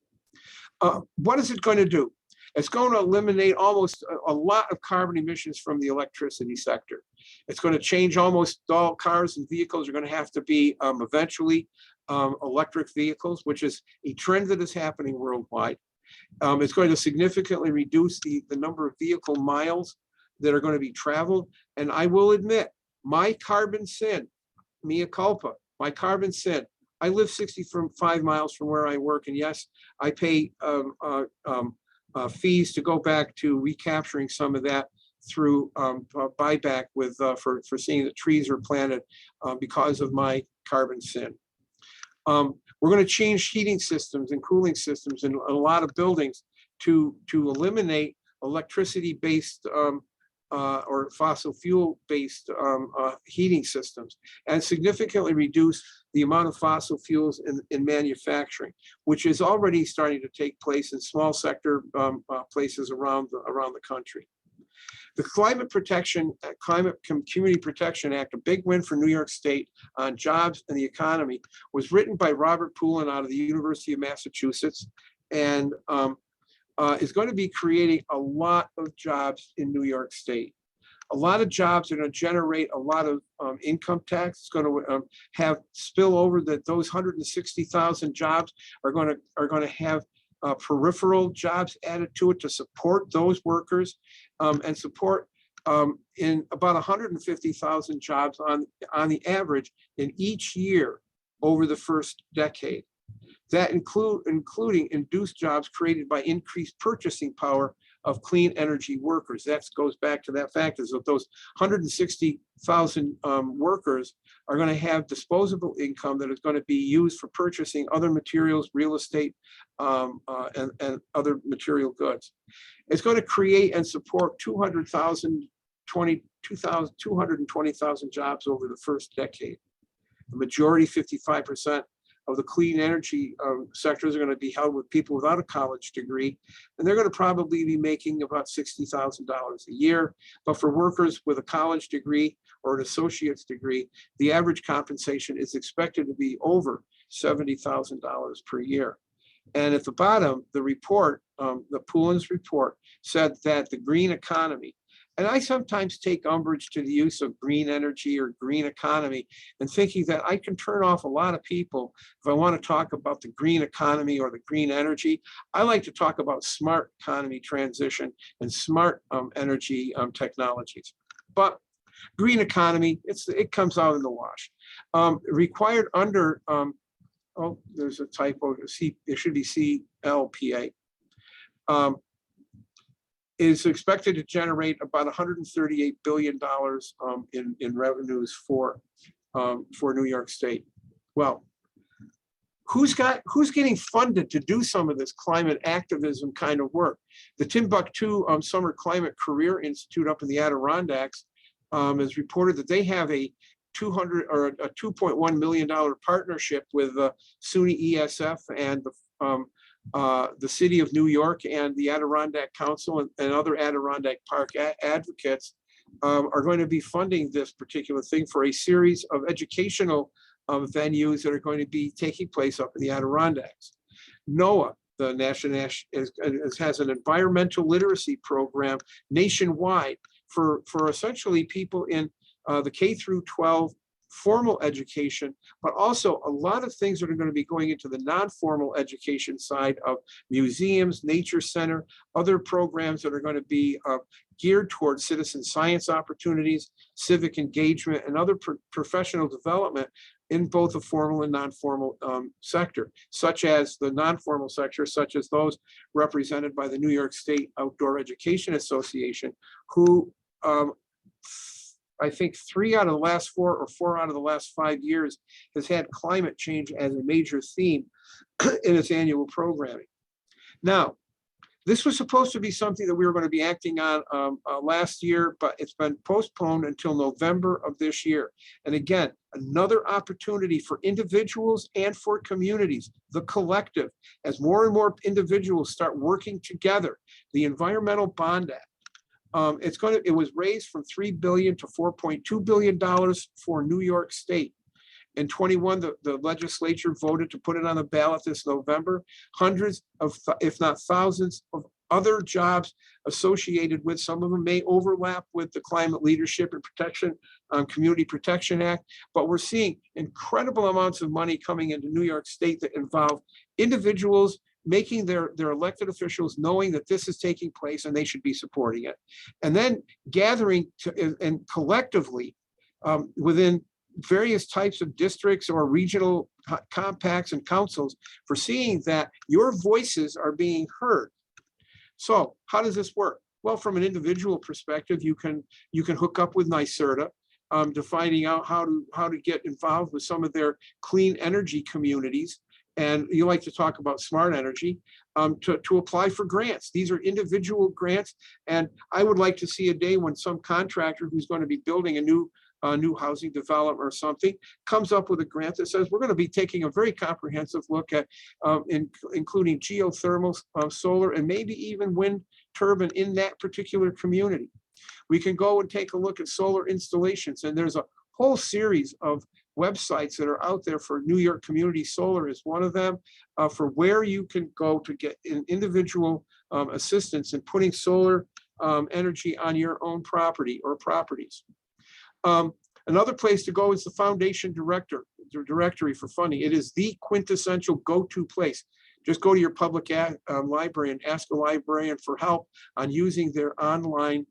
S2: What is it going to do? It's going to eliminate almost a lot of carbon emissions from the electricity sector. It's going to change almost all cars and vehicles are going to have to be eventually electric vehicles, which is a trend that is happening worldwide. It's going to significantly reduce the number of vehicle miles that are going to be traveled. And I will admit, my carbon sin, mea culpa, my carbon sin, I live 65 miles from where I work. And yes, I pay fees to go back to recapturing some of that through buyback for seeing that trees are planted because of my carbon sin. We're going to change heating systems and cooling systems in a lot of buildings to eliminate electricity-based or fossil fuel-based heating systems and significantly reduce the amount of fossil fuels in manufacturing, which is already starting to take place in small sector places around the country. The Climate Community Protection Act, a big win for New York State on jobs and the economy, was written by Robert Poulin out of the University of Massachusetts and is going to be creating a lot of jobs in New York State. A lot of jobs are going to generate a lot of income tax. It's going to have spillover that those 160,000 jobs are going to have peripheral jobs added to it to support those workers and support in about 150,000 jobs on the average in each year over the first decade. That including induced jobs created by increased purchasing power of clean energy workers. That goes back to that fact is that those 160,000 workers are going to have disposable income that is going to be used for purchasing other materials, real estate, and other material goods. It's going to create and support 220,000 jobs over the first decade. The majority, 55%, of the clean energy sectors are going to be held with people without a college degree, and they're going to probably be making about $60,000 a year. But for workers with a college degree or an associate's degree, the average compensation is expected to be over $70,000 per year. And at the bottom, the report, the Poulin's report, said that the green economy, and I sometimes take umbrage to the use of green energy or green economy and thinking that I can turn off a lot of people if I want to talk about the green economy or the green energy. I like to talk about smart economy transition and smart energy technologies. But green economy, it comes out in the wash. Required under, oh, there's a typo, it should be CLPA. Is expected to generate about $138 billion in revenues for New York State. Well, who's getting funded to do some of this climate activism kind of work? The Timbuktu Summer Climate Career Institute up in the Adirondacks has reported that they have a $2.1 million partnership with SUNY ESF and the city of New York and the Adirondack Council and other Adirondack Park advocates are going to be funding this particular thing for a series of educational venues that are going to be taking place up in the Adirondacks. NOAA, the national has an environmental literacy program nationwide for essentially people in the K through 12 formal education, but also a lot of things that are going to be going into the non-formal education side of museums, nature center, other programs that are going to be geared towards citizen science opportunities, civic engagement, and other professional development in both the formal and non-formal sector, such as the non-formal sector, such as those represented by the New York State Outdoor Education Association, who I think 3 out of the last 4 or 4 out of the last 5 years has had climate change as a major theme in its annual programming. Now, this was supposed to be something that we were going to be acting on last year, but it's been postponed until November of this year. And again, another opportunity for individuals and for communities, the collective, as more and more individuals start working together. The Environmental Bond Act, it was raised from $3 billion to $4.2 billion for New York State. In 21, the legislature voted to put it on the ballot this November. Hundreds of, if not thousands of other jobs associated with, some of them may overlap with the Climate Leadership and Protection, Community Protection Act, but we're seeing incredible amounts of money coming into New York State that involve individuals making their elected officials knowing that this is taking place and they should be supporting it. And then gathering and collectively within various types of districts or regional compacts and councils for seeing that your voices are being heard. So how does this work? Well, from an individual perspective, you can hook up with NYSERDA to finding out how to get involved with some of their clean energy communities. And you like to talk about smart energy, to apply for grants. These are individual grants. And I would like to see a day when some contractor who's going to be building a new housing development or something comes up with a grant that says we're going to be taking a very comprehensive look at including geothermal, solar, and maybe even wind turbine in that particular community. We can go and take a look at solar installations, and there's a whole series of websites that are out there for New York Community Solar is one of them, for where you can go to get an individual assistance in putting solar energy on your own property or properties. Another place to go is the Foundation Directory for funding. It is the quintessential go-to place. Just go to your public library and ask a librarian for help on using their online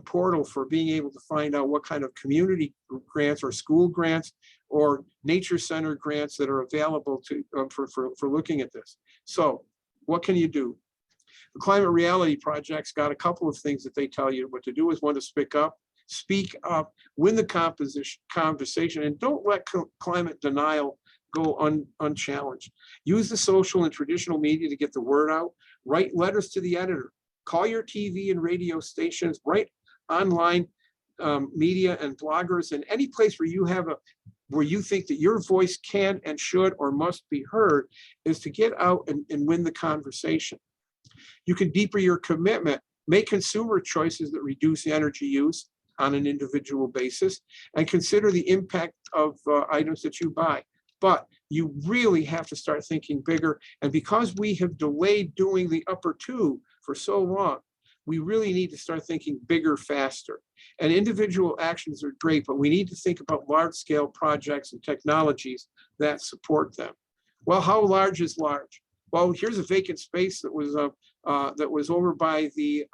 S2: portal for being able to find out what kind of community grants or school grants or nature center grants that are available to for looking at this. So what can you do? The Climate Reality Project's got a couple of things that they tell you what to do. Is one, to speak up, win the conversation, and don't let climate denial go unchallenged. Use the social and traditional media to get the word out. Write letters to the editor. Call your TV and radio stations. Write online media and bloggers, and any place where you think that your voice can and should or must be heard, is to get out and win the conversation. You can deepen your commitment. Make consumer choices that reduce energy use on an individual basis, and consider the impact of items that you buy. But you really have to start thinking bigger. And because we have delayed doing the upper two for so long, we really need to start thinking bigger, faster. And individual actions are great, but we need to think about large-scale projects and technologies that support them. Well, how large is large? Well, here's a vacant space that was over by the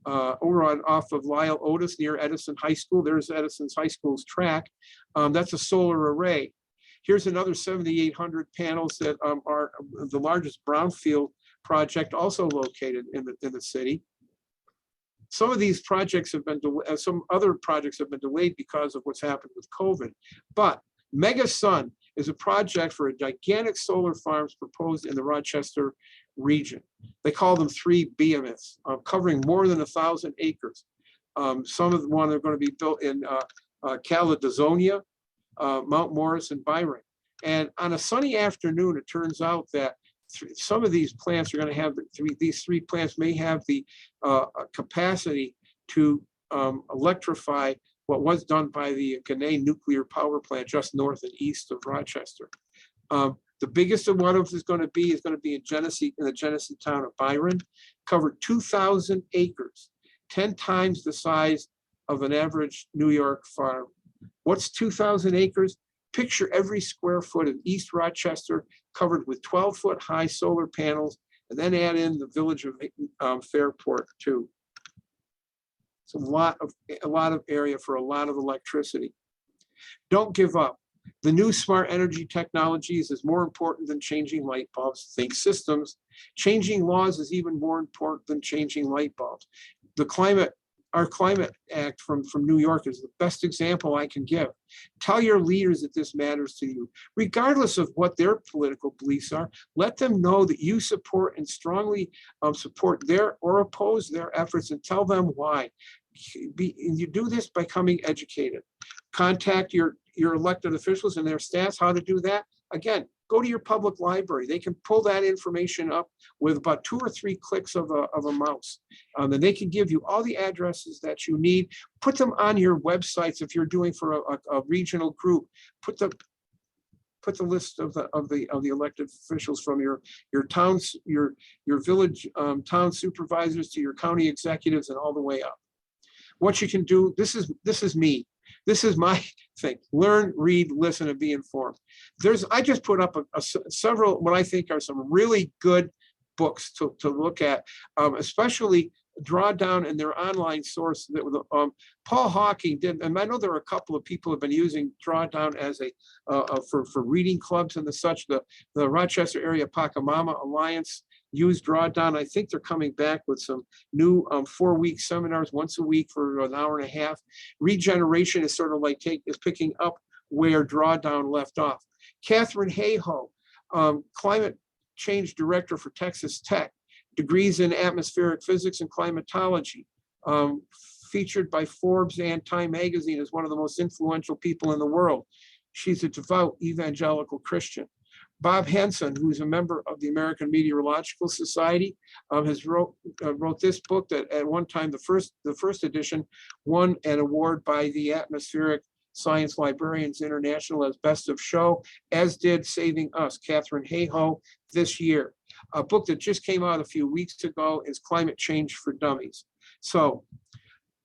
S2: off of Lyle Otis near Edison High School. There's Edison's High School's track. That's a solar array. Here's another 7,800 panels that are the largest brownfield project, also located in the city. Some of these projects have been delayed. Some other projects have been delayed because of what's happened with COVID. But MegaSun is a project for a gigantic solar farms proposed in the Rochester region. They call them 3 behemoths, covering more than 1,000 acres. Some of the ones are going to be built in Caledonia, Mount Morris, and Byron. And on a sunny afternoon, it turns out that some of these plants are going to have these 3 plants may have the capacity to electrify what was done by the Gunay nuclear power plant just north and east of Rochester. The biggest of one of them is going to be in the Genesee town of Byron, covered 2,000 acres, 10 times the size of an average New York farm. What's 2,000 acres? Picture every square foot of East Rochester covered with 12-foot high solar panels, and then add in the village of Fairport too. It's a lot of area for a lot of electricity. Don't give up. The new smart energy technologies is more important than changing light bulbs. Think systems. Changing laws is even more important than changing light bulbs. The climate our Climate Act from New York is the best example I can give. Tell your leaders that this matters to you, regardless of what their political beliefs are. Let them know that you support and strongly support their or oppose their efforts, and tell them why. You do this by coming educated. Contact your elected officials and their staffs. How to do that? Again, go to your public library. They can pull that information up with about 2 or 3 clicks of a mouse. And they can give you all the addresses that you need. Put them on your websites if you're doing for a regional group. Put the list of the elected officials from your towns, your village town supervisors to your county executives and all the way up. What you can do, this is me. This is my thing. Learn, read, listen, and be informed. I just put up several what I think are some really good books to look at, especially Drawdown and their online source that Paul Hawking did. And I know there are a couple of people who have been using Drawdown as for reading clubs and the such. The Rochester Area Pachamama Alliance used Drawdown. I think they're coming back with some new 4-week seminars once a week for an hour and a half. Regeneration is sort of like picking up where Drawdown left off. Catherine Hayhoe, climate change director for Texas Tech, degrees in atmospheric physics and climatology, featured by Forbes and Time magazine as one of the most influential people in the world. She's a devout evangelical Christian. Bob Henson, who's a member of the American Meteorological Society, has wrote this book that at one time, the first edition, won an award by the Atmospheric Science Librarians International as Best of Show, as did Saving Us, Catherine Hayhoe, this year. A book that just came out a few weeks ago is Climate Change for Dummies. So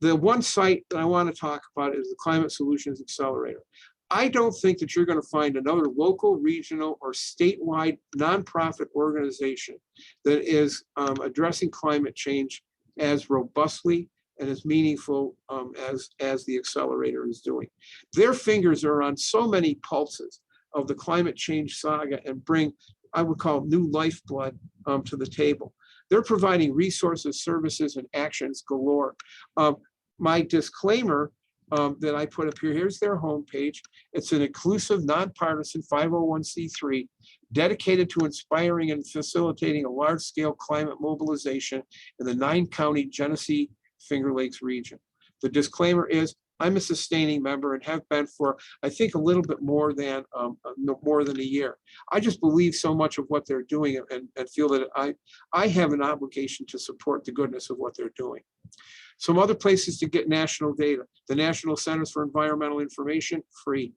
S2: the one site that I want to talk about is the Climate Solutions Accelerator. I don't think that you're going to find another local, regional, or statewide nonprofit organization that is addressing climate change as robustly and as meaningful as the accelerator is doing. Their fingers are on so many pulses of the climate change saga and bring, I would call, new lifeblood to the table. They're providing resources, services, and actions galore. My disclaimer that I put up here, here's their homepage. It's an inclusive, nonpartisan 501c3 dedicated to inspiring and facilitating a large-scale climate mobilization in the 9-county Genesee Finger Lakes region. The disclaimer is, I'm a sustaining member and have been for, I think, a little bit more than a year. I just believe so much of what they're doing and feel that I have an obligation to support the goodness of what they're doing. Some other places to get national data: the National Centers for Environmental Information, free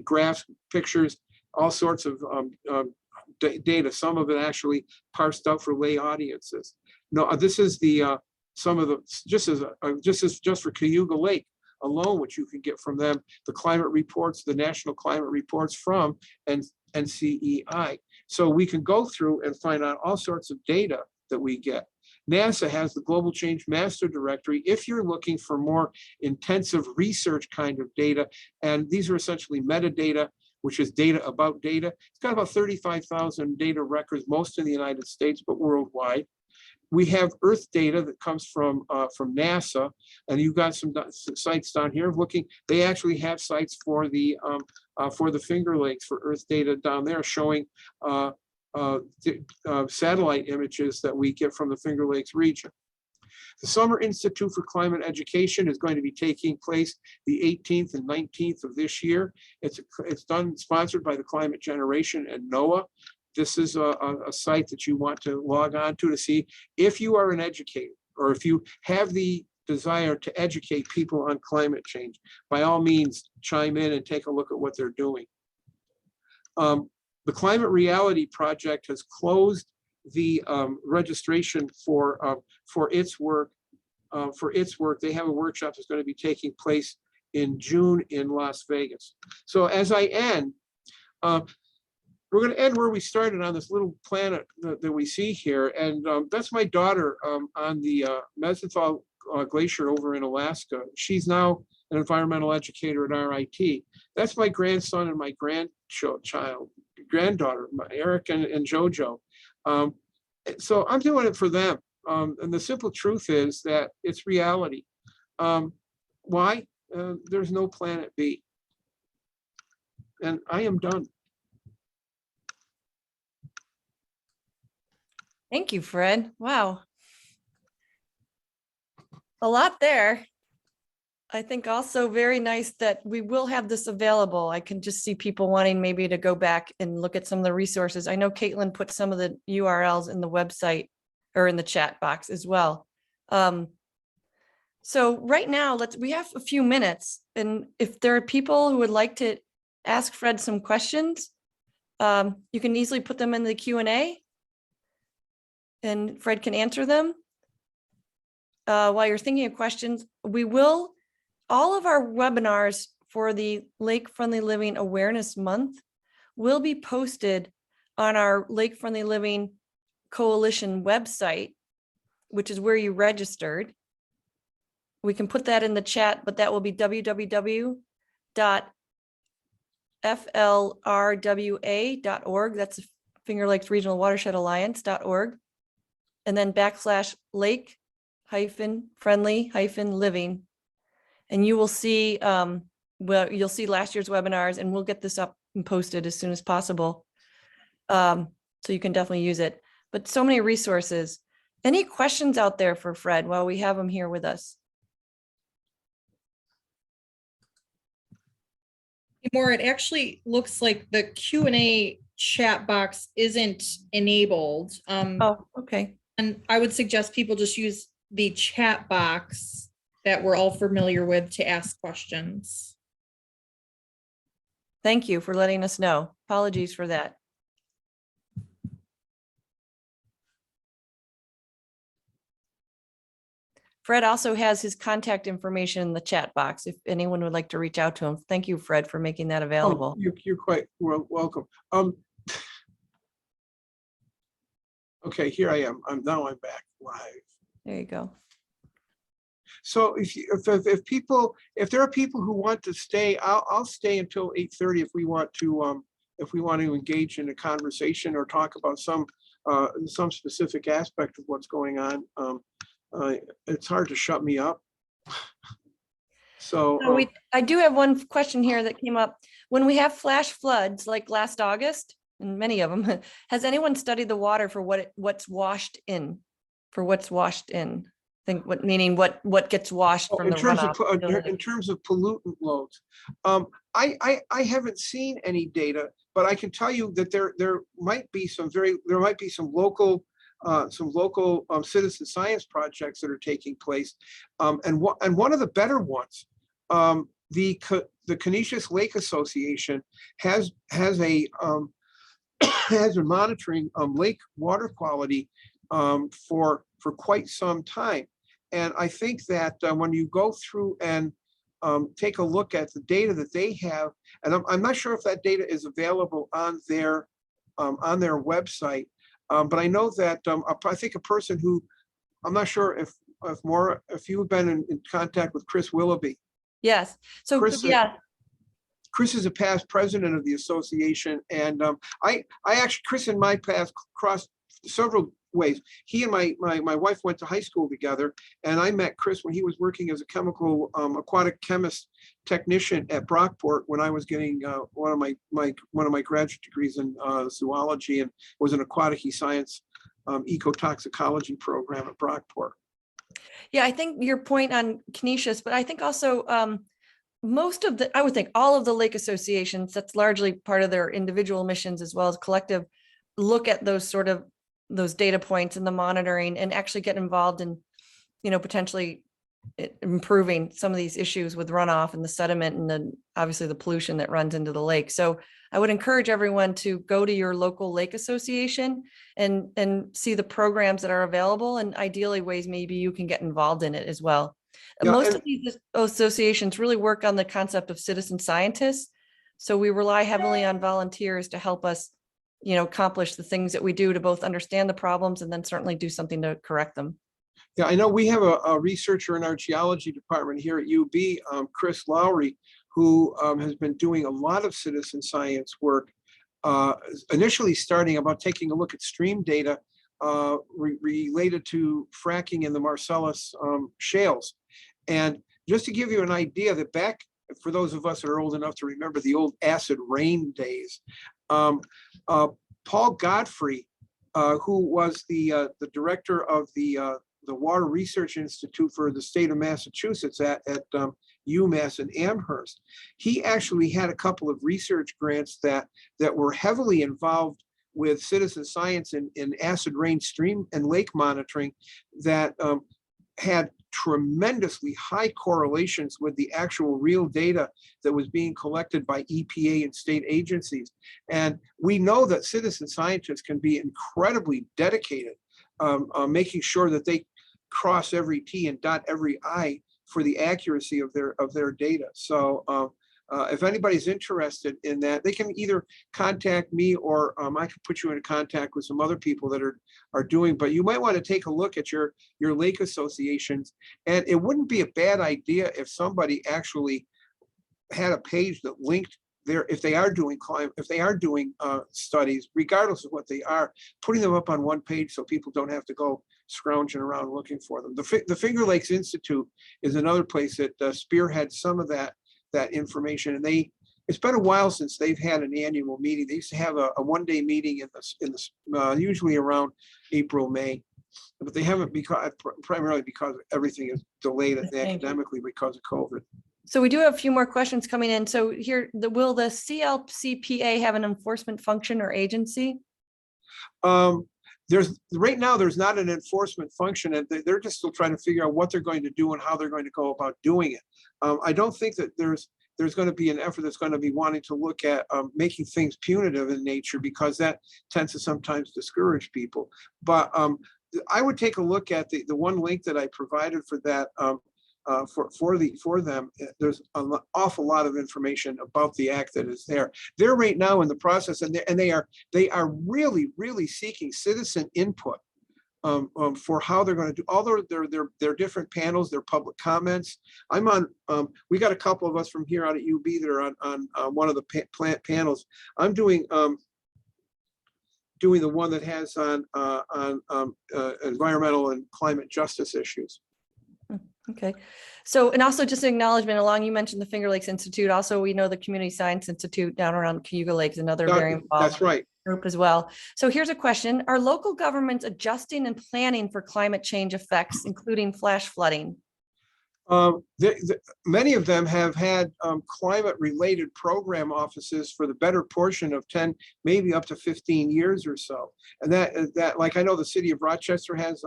S2: graphs, pictures, all sorts of data. Some of it actually parsed out for lay audiences. No, this is the some of the just for Cayuga Lake alone, which you can get from them, the climate reports, the national climate reports from NCEI. So we can go through and find out all sorts of data that we get. NASA has the Global Change Master Directory if you're looking for more intensive research kind of data. And these are essentially metadata, which is data about data. It's got about 35,000 data records, most in the United States, but worldwide. We have Earth data that comes from NASA, and you've got some sites down here looking. They actually have sites for the Finger Lakes for Earth data down there, showing satellite images that we get from the Finger Lakes region. The Summer Institute for Climate Education is going to be taking place the 18th and 19th of this year. It's sponsored by the Climate Generation and NOAA. This is a site that you want to log on to see if you are an educator or if you have the desire to educate people on climate change. By all means, chime in and take a look at what they're doing. The Climate Reality Project has closed the registration for its work. They have a workshop that's going to be taking place in June in Las Vegas. So as I end, we're going to end where we started on this little planet that we see here. And that's my daughter on the Metadata Glacier over in Alaska. She's now an environmental educator at RIT. That's my grandson and my granddaughter, Eric and Jojo. So I'm doing it for them. And the simple truth is that it's reality. Why? There's no planet B. And I am done.
S1: Thank you, Fred. Wow. A lot there. I think also very nice that we will have this available. I can just see people wanting maybe to go back and look at some of the resources. I know Caitlin put some of the URLs in the website or in the chat box as well. So right now, we have a few minutes, and if there are people who would like to ask Fred some questions, you can easily put them in the Q&A and Fred can answer them. While you're thinking of questions, all of our webinars for the Lake Friendly Living Awareness Month will be posted on our Lake Friendly Living Coalition website, which is where you registered. We can put that in the chat, but that will be www.flrwa.org. That's Finger Lakes Regional Watershed Alliance.org. And then /lake-friendly-living. And you will see, you'll see last year's webinars, and we'll get this up and posted as soon as possible. So you can definitely use it. But so many resources. Any questions out there for Fred while we have him here with us?
S5: More, it actually looks like the Q&A chat box isn't enabled.
S1: Oh, okay.
S5: And I would suggest people just use the chat box that we're all familiar with to ask questions.
S1: Thank you for letting us know. Apologies for that. Fred also has his contact information in the chat box if anyone would like to reach out to him. Thank you, Fred, for making that available.
S2: Oh, you're quite welcome. Okay, here I am. I'm back live.
S1: There you go.
S2: So if there are people who want to stay, I'll stay until 8:30 if we want to engage in a conversation or talk about some specific aspect of what's going on. It's hard to shut me up. So
S1: I do have one question here that came up. When we have flash floods like last August, and many of them, has anyone studied the water for what's washed in? For what's washed in? Meaning what gets washed from the runoff?
S2: In terms of pollutant loads, I haven't seen any data, but I can tell you that there might be some local citizen science projects that are taking place, and one of the better ones, the Canisius Lake Association has been monitoring lake water quality for quite some time. And I think that when you go through and take a look at the data that they have, and I'm not sure if that data is available on their website, but I know that I think a person who, I'm not sure if you've been in contact with Chris Willoughby.
S1: Yes. So
S2: Chris,
S1: yeah.
S2: Chris is a past president of the association, and I actually, Chris and my paths crossed several ways. He and my wife went to high school together, and I met Chris when he was working as a chemical aquatic chemist technician at Brockport when I was getting one of my graduate degrees in zoology, and was an aquatic science ecotoxicology program at Brockport.
S1: Yeah, I think your point on Canisius, but I think also I would think all of the lake associations, that's largely part of their individual missions as well as collective, look at those data points and the monitoring and actually get involved in, potentially improving some of these issues with runoff and the sediment and then obviously the pollution that runs into the lake. So I would encourage everyone to go to your local lake association and see the programs that are available, and ideally ways maybe you can get involved in it as well. Yeah, most of these associations really work on the concept of citizen scientists. So we rely heavily on volunteers to help us, accomplish the things that we do to both understand the problems and then certainly do something to correct them.
S2: Yeah, I know we have a researcher in our geology department here at UB, Chris Lowry, who has been doing a lot of citizen science work, initially starting about taking a look at stream data related to fracking in the Marcellus shales. And just to give you an idea that back, for those of us that are old enough to remember the old acid rain days, Paul Godfrey, who was the director of the Water Research Institute for the state of Massachusetts at UMass in Amherst, he actually had a couple of research grants that were heavily involved with citizen science in acid rain stream and lake monitoring that had tremendously high correlations with the actual real data that was being collected by EPA and state agencies. And we know that citizen scientists can be incredibly dedicated, making sure that they cross every T and dot every I for the accuracy of their data. So if anybody's interested in that, they can either contact me or I can put you in contact with some other people that are doing, but you might want to take a look at your lake associations. And it wouldn't be a bad idea if somebody actually had a page that linked there, if they are doing studies, regardless of what they are, putting them up on one page so people don't have to go scrounging around looking for them. The Finger Lakes Institute is another place that spearheads some of that information, and it's been a while since they've had an annual meeting. They used to have a one-day meeting usually around April, May, but they haven't, primarily because everything is delayed academically because of COVID.
S1: So we do have a few more questions coming in. So here, will the CLCPA have an enforcement function or agency?
S2: Right now, there's not an enforcement function, and they're just still trying to figure out what they're going to do and how they're going to go about doing it. I don't think that there's going to be an effort that's going to be wanting to look at making things punitive in nature, because that tends to sometimes discourage people. But I would take a look at the one link that I provided for that. For them, there's an awful lot of information about the act that is there. They're right now in the process, and they are really seeking citizen input for how they're going to do all their different panels, their public comments. I'm on. We got a couple of us from here out at UB that are on one of the plant panels. I'm doing the one that has on environmental and climate justice issues.
S1: Okay. So, and also just an acknowledgement along, you mentioned the Finger Lakes Institute. Also, we know the Community Science Institute down around Cayuga Lakes, another very involved
S2: That's right.
S1: group as well. So here's a question. Are local governments adjusting and planning for climate change effects, including flash flooding?
S2: Many of them have had climate related program offices for the better portion of 10, maybe up to 15 years or so. And that like, I know the city of Rochester has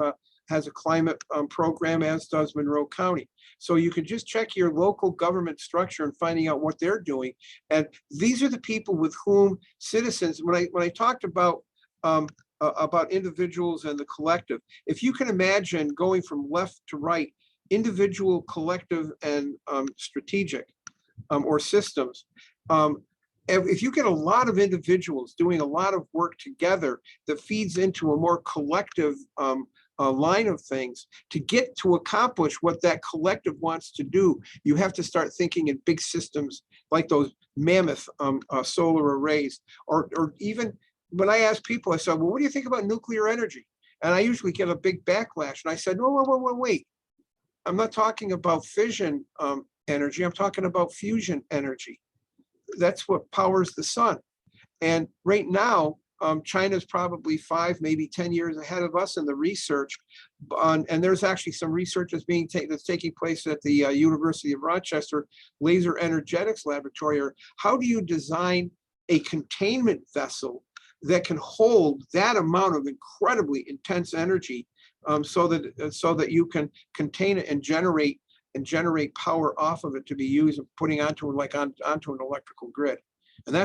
S2: a climate program, as does Monroe County. So you can just check your local government structure and finding out what they're doing. And these are the people with whom citizens, when I talked about individuals and the collective, if you can imagine going from left to right, individual, collective, and strategic or systems, if you get a lot of individuals doing a lot of work together that feeds into a more collective line of things, to get to accomplish what that collective wants to do, you have to start thinking in big systems like those mammoth solar arrays, or even when I ask people, I said, well, what do you think about nuclear energy? And I usually get a big backlash. And I said, no, wait. I'm not talking about fission energy. I'm talking about fusion energy. That's what powers the sun. And right now, China's probably 5, maybe 10 years ahead of us in the research. And there's actually some research that's taking place at the University of Rochester Laser Energetics Laboratory. Or how do you design a containment vessel that can hold that amount of incredibly intense energy, so that you can contain it and generate power off of it to be used and putting onto an electrical grid. And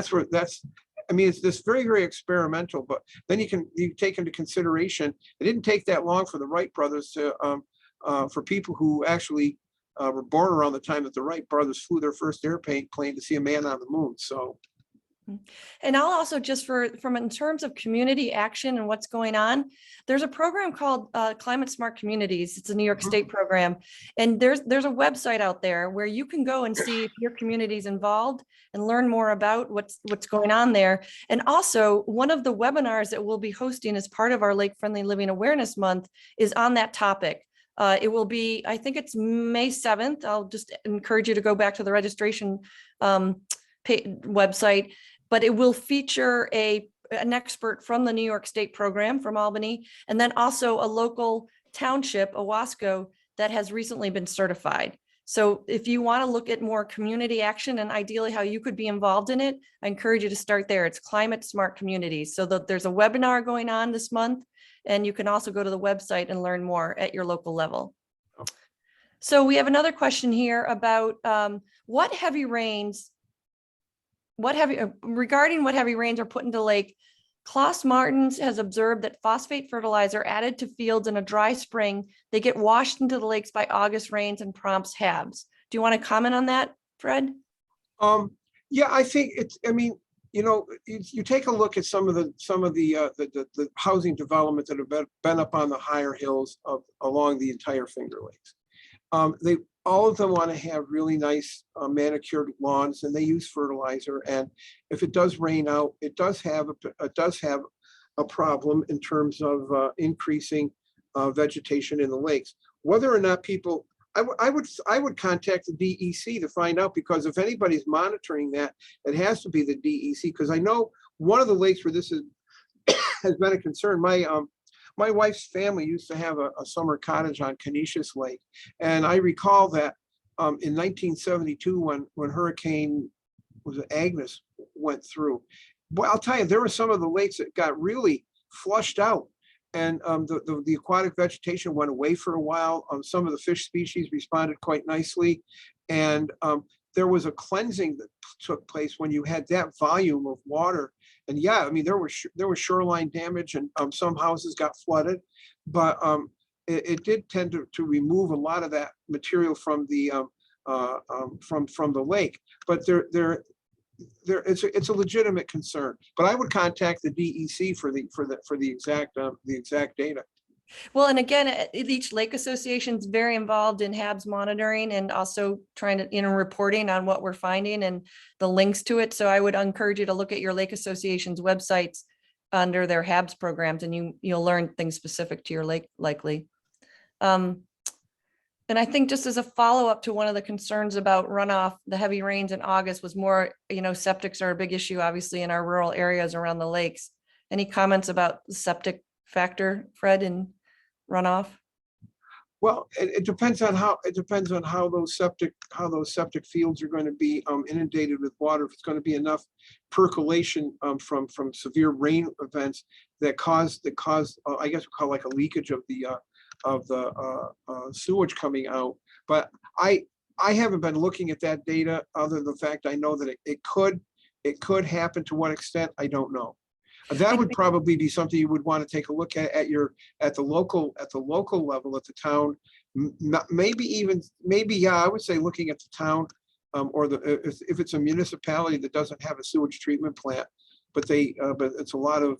S2: it's this very, very experimental, but then you take into consideration, it didn't take that long for the Wright brothers for people who actually were born around the time that the Wright brothers flew their first airplane to see a man on the moon. So.
S1: And I'll also just from in terms of community action and what's going on, there's a program called Climate Smart Communities. It's a New York State program. And there's a website out there where you can go and see if your community is involved and learn more about what's going on there. And also, one of the webinars that we'll be hosting as part of our Lake Friendly Living Awareness Month is on that topic. It will be, I think it's May 7th. I'll just encourage you to go back to the registration website, but it will feature an expert from the New York State program from Albany, and then also a local township, Owasco, that has recently been certified. So if you want to look at more community action and ideally how you could be involved in it, I encourage you to start there. It's Climate Smart Communities. So there's a webinar going on this month, and you can also go to the website and learn more at your local level. So we have another question here about regarding what heavy rains are put into lake. Klaus Martins has observed that phosphate fertilizer added to fields in a dry spring, they get washed into the lakes by August rains and prompts HABs. Do you want to comment on that, Fred?
S2: Yeah, I think it's, I mean, you know, you take a look at some of the housing development that have been up on the higher hills along the entire Finger Lakes. All of them want to have really nice manicured lawns, and they use fertilizer. And if it does rain out, it does have a problem in terms of increasing vegetation in the lakes. Whether or not people, I would contact the DEC to find out, because if anybody's monitoring that, it has to be the DEC. Because I know one of the lakes where this has been a concern. My wife's family used to have a summer cottage on Canisius Lake. And I recall that in 1972, when Hurricane Agnes went through, boy, I'll tell you, there were some of the lakes that got really flushed out. And the aquatic vegetation went away for a while. Some of the fish species responded quite nicely. And there was a cleansing that took place when you had that volume of water. And yeah, I mean, there was shoreline damage, and some houses got flooded, but it did tend to remove a lot of that material from the lake. But it's a legitimate concern. But I would contact the DEC for the exact data.
S1: Well, and again, each lake association is very involved in HABs monitoring and also trying to, reporting on what we're finding and the links to it. So I would encourage you to look at your lake association's websites under their HABs programs, and you'll learn things specific to your lake likely. And I think just as a follow-up to one of the concerns about runoff, the heavy rains in August was more, septics are a big issue, obviously, in our rural areas around the lakes. Any comments about the septic factor, Fred, in runoff?
S2: Well, it depends on how those septic fields are going to be inundated with water. If it's going to be enough percolation from severe rain events that cause I guess we call like a leakage of the sewage coming out. But I haven't been looking at that data, other than the fact I know that it could happen. To what extent, I don't know. That would probably be something you would want to take a look at the local level, at the town, maybe I would say looking at the town, or if it's a municipality that doesn't have a sewage treatment plant, but it's a lot of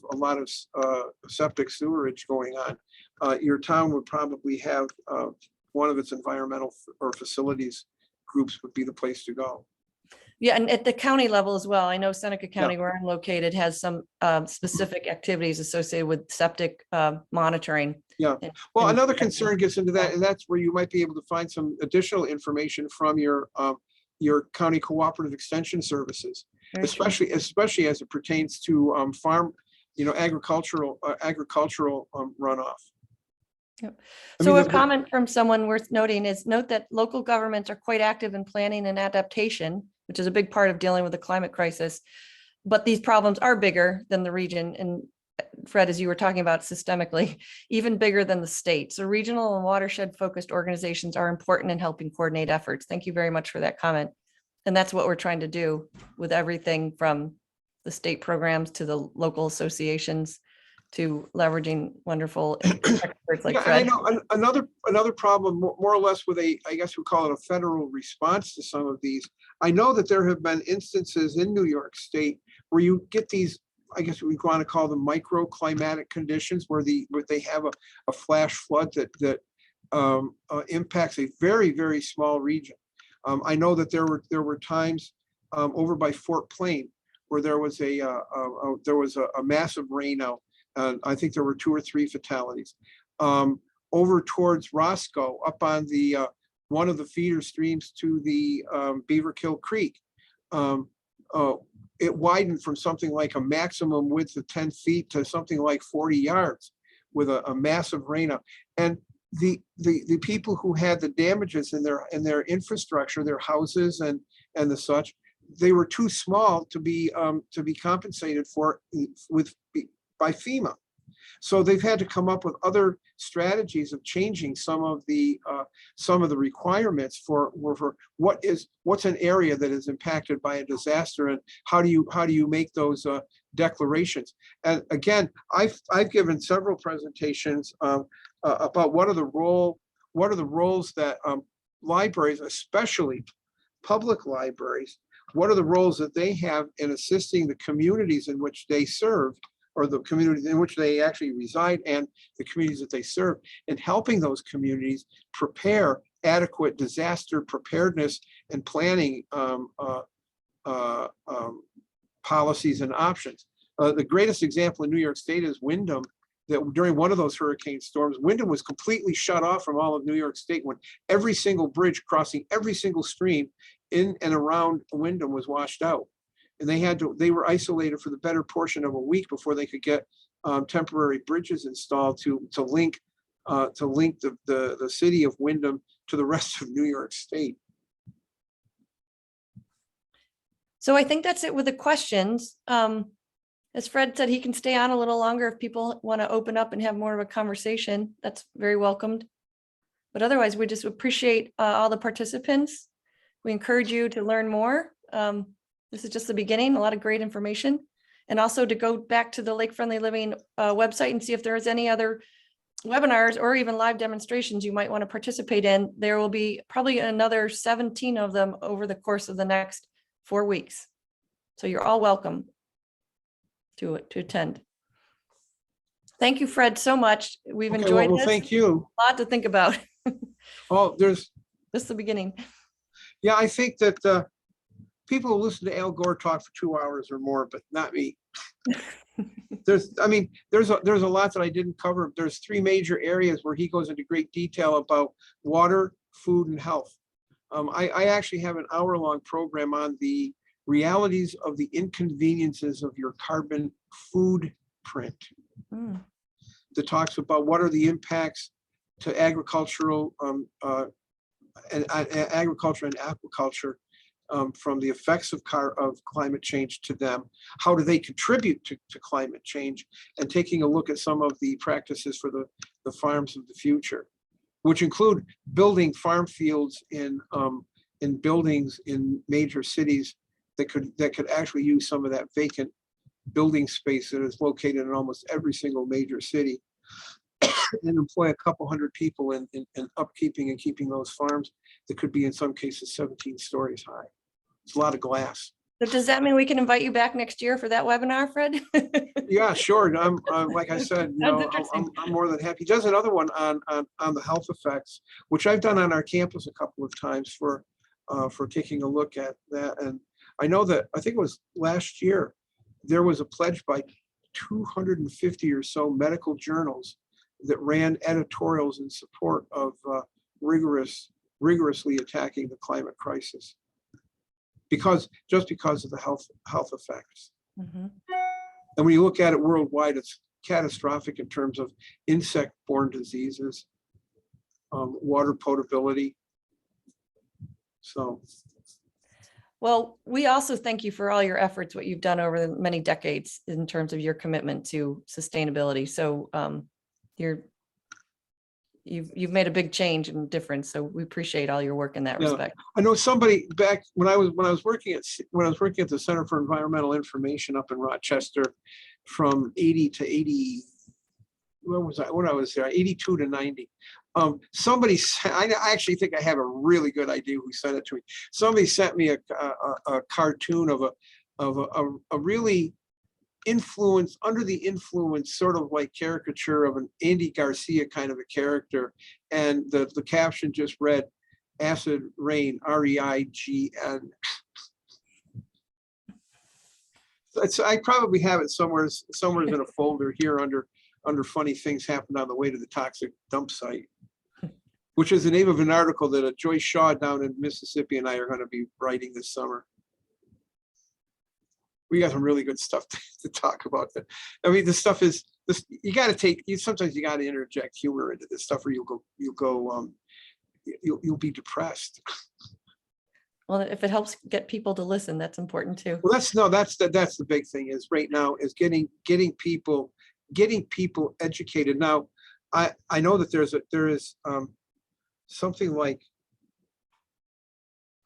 S2: septic sewerage going on. Your town would probably have one of its environmental or facilities groups would be the place to go.
S1: Yeah, and at the county level as well. I know Seneca County, where I'm located, has some specific activities associated with septic monitoring.
S2: Yeah. Well, another concern gets into that, and that's where you might be able to find some additional information from your county cooperative extension services, especially as it pertains to farm, agricultural runoff.
S1: Yep. So a comment from someone worth noting is note that local governments are quite active in planning and adaptation, which is a big part of dealing with the climate crisis. But these problems are bigger than the region. And Fred, as you were talking about systemically, even bigger than the state. So regional and watershed focused organizations are important in helping coordinate efforts. Thank you very much for that comment. And that's what we're trying to do with everything from the state programs to the local associations to leveraging wonderful experts like Fred.
S2: I know another problem, more or less, with I guess we call it a federal response to some of these. I know that there have been instances in New York State where you get these, I guess we want to call them microclimatic conditions, where they have a flash flood that impacts a very, very small region. I know that there were times over by Fort Plain where there was a massive rainout. I think there were 2 or 3 fatalities. over towards Roscoe, up on the one of the feeder streams to the Beaverkill Creek. It widened from something like a maximum width of 10 feet to something like 40 yards with a massive rain up. And the people who had the damages in their infrastructure, their houses and the such, they were too small to be compensated for by FEMA. So they've had to come up with other strategies of changing some of the requirements for what's an area that is impacted by a disaster, and how do you make those declarations. And again, I've given several presentations about what are the roles that libraries, especially public libraries, what are the roles that they have in assisting the communities in which they serve, or the communities in which they actually reside, and the communities that they serve, and helping those communities prepare adequate disaster preparedness and planning policies and options. The greatest example in New York State is Wyndham, that during one of those hurricane storms, Wyndham was completely shut off from all of New York State when every single bridge crossing every single stream in and around Wyndham was washed out. And they were isolated for the better portion of a week before they could get temporary bridges installed to link the city of Wyndham to the rest of New York State.
S1: So I think that's it with the questions. As Fred said, he can stay on a little longer if people want to open up and have more of a conversation. That's very welcomed. But otherwise, we just appreciate all the participants. We encourage you to learn more. This is just the beginning, a lot of great information. And also to go back to the Lake Friendly Living website and see if there's any other webinars or even live demonstrations you might want to participate in. There will be probably another 17 of them over the course of the next 4 weeks. So you're all welcome to attend. Thank you, Fred, so much. We've enjoyed
S2: well,
S1: this.
S2: thank you.
S1: A lot to think about.
S2: Oh,
S1: This is the beginning.
S2: yeah, I think that people who listen to Al Gore talk for 2 hours or more, but not me. There's a lot that I didn't cover. There's 3 major areas where he goes into great detail about water, food, and health. I actually have an hour-long program on the realities of the inconveniences of your carbon food print. That talks about what are the impacts to agricultural agriculture and aquaculture from the effects of climate change to them. How do they contribute to climate change? And taking a look at some of the practices for the farms of the future, which include building farm fields in buildings in major cities that could actually use some of that vacant building space that is located in almost every single major city, and employ a couple hundred people in upkeeping and keeping those farms that could be in some cases 17 stories high. It's a lot of glass.
S1: So does that mean we can invite you back next year for that webinar, Fred?
S2: Yeah, sure. I'm like I said,
S1: Sounds interesting.
S2: I'm more than happy. He does another one on the health effects, which I've done on our campus a couple of times for taking a look at that. And I know that I think it was last year there was a pledge by 250 or so medical journals that ran editorials in support of rigorously attacking the climate crisis, because of the health effects.
S1: Mm-hmm.
S2: And when you look at it worldwide, it's catastrophic in terms of insect-borne diseases, water potability. So.
S1: Well, we also thank you for all your efforts, what you've done over the many decades in terms of your commitment to sustainability. So you've made a big change and difference. So we appreciate all your work in that respect.
S2: I know somebody back when I was working at the Center for Environmental Information up in Rochester from 80 to 80. Where was I when I was there? 82 to 90. Somebody, I actually think I have a really good idea who sent it to me. Somebody sent me a cartoon of a really under the influence, sort of like caricature of an Andy Garcia kind of a character, and the caption just read "Acid Rain," REIGN. I probably have it somewhere in a folder here under under funny things happened on the way to the toxic dump site, which is the name of an article that Joyce Shaw down in Mississippi and I are going to be writing this summer. We got some really good stuff to talk about. I mean, the stuff is this. You got to sometimes you got to interject humor into this stuff, or you'll be depressed.
S1: Well, if it helps get people to listen, that's important too.
S2: Well, that's the big thing is right now is getting people educated. Now, I know that there is something like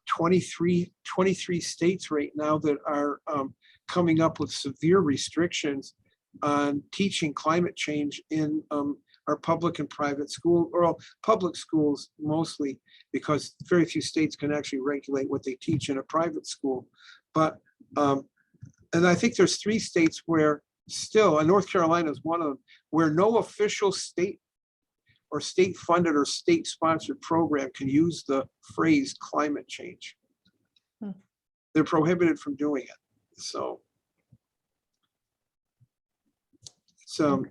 S2: 23 states right now that are coming up with severe restrictions on teaching climate change in our public and private school, or public schools mostly, because very few states can actually regulate what they teach in a private school. But and I think there's 3 states where still, and North Carolina is one of them, where no official state or state funded or state sponsored program can use the phrase climate change. They're prohibited from doing it. So,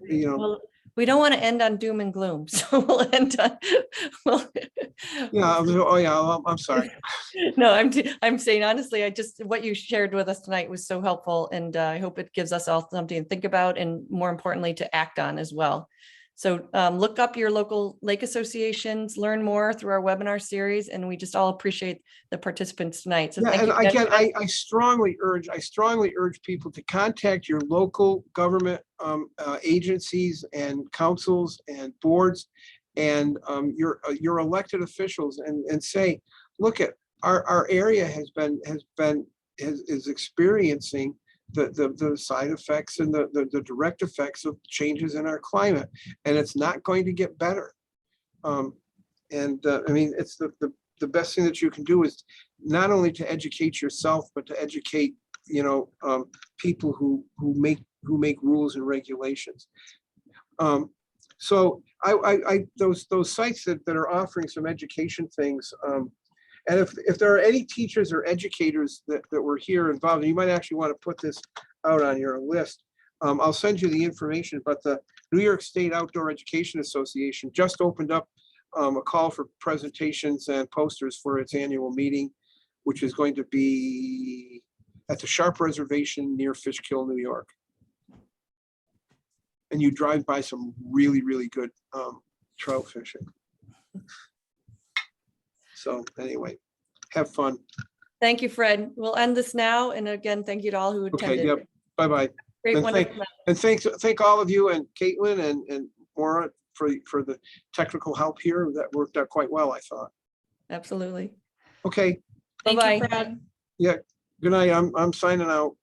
S2: you know.
S1: Well, we don't want to end on doom and gloom, so we'll end on. Well,
S2: Yeah. Oh, yeah. I'm sorry.
S1: no, I'm saying honestly, what you shared with us tonight was so helpful, and I hope it gives us all something to think about, and more importantly, to act on as well. So look up your local lake associations, learn more through our webinar series, and we just all appreciate the participants tonight. So
S2: Yeah,
S1: thank
S2: and
S1: you.
S2: again, I strongly urge people to contact your local government agencies and councils and boards and your elected officials and say, look, at our area is experiencing the side effects and the direct effects of changes in our climate, and it's not going to get better. I mean, it's the best thing that you can do is not only to educate yourself, but to educate, you know, people who make rules and regulations. So those sites that are offering some education things, and if there are any teachers or educators that were here involved, and you might actually want to put this out on your list, I'll send you the information, but the New York State Outdoor Education Association just opened up a call for presentations and posters for its annual meeting, which is going to be at the Sharp Reservation near Fishkill, New York. And you drive by some really, really good trout fishing. So anyway, have fun.
S1: Thank you, Fred. We'll end this now. And again, thank you to all who attended.
S2: Okay, yep. Bye-bye.
S1: Great,
S2: And
S1: wonderful.
S2: thank all of you and Caitlin and Maura for the technical help here. That worked out quite well, I thought.
S1: Absolutely.
S2: Okay.
S5: Thank you,
S1: Bye-bye.
S5: Fred.
S2: Yeah. Good night. I'm signing out.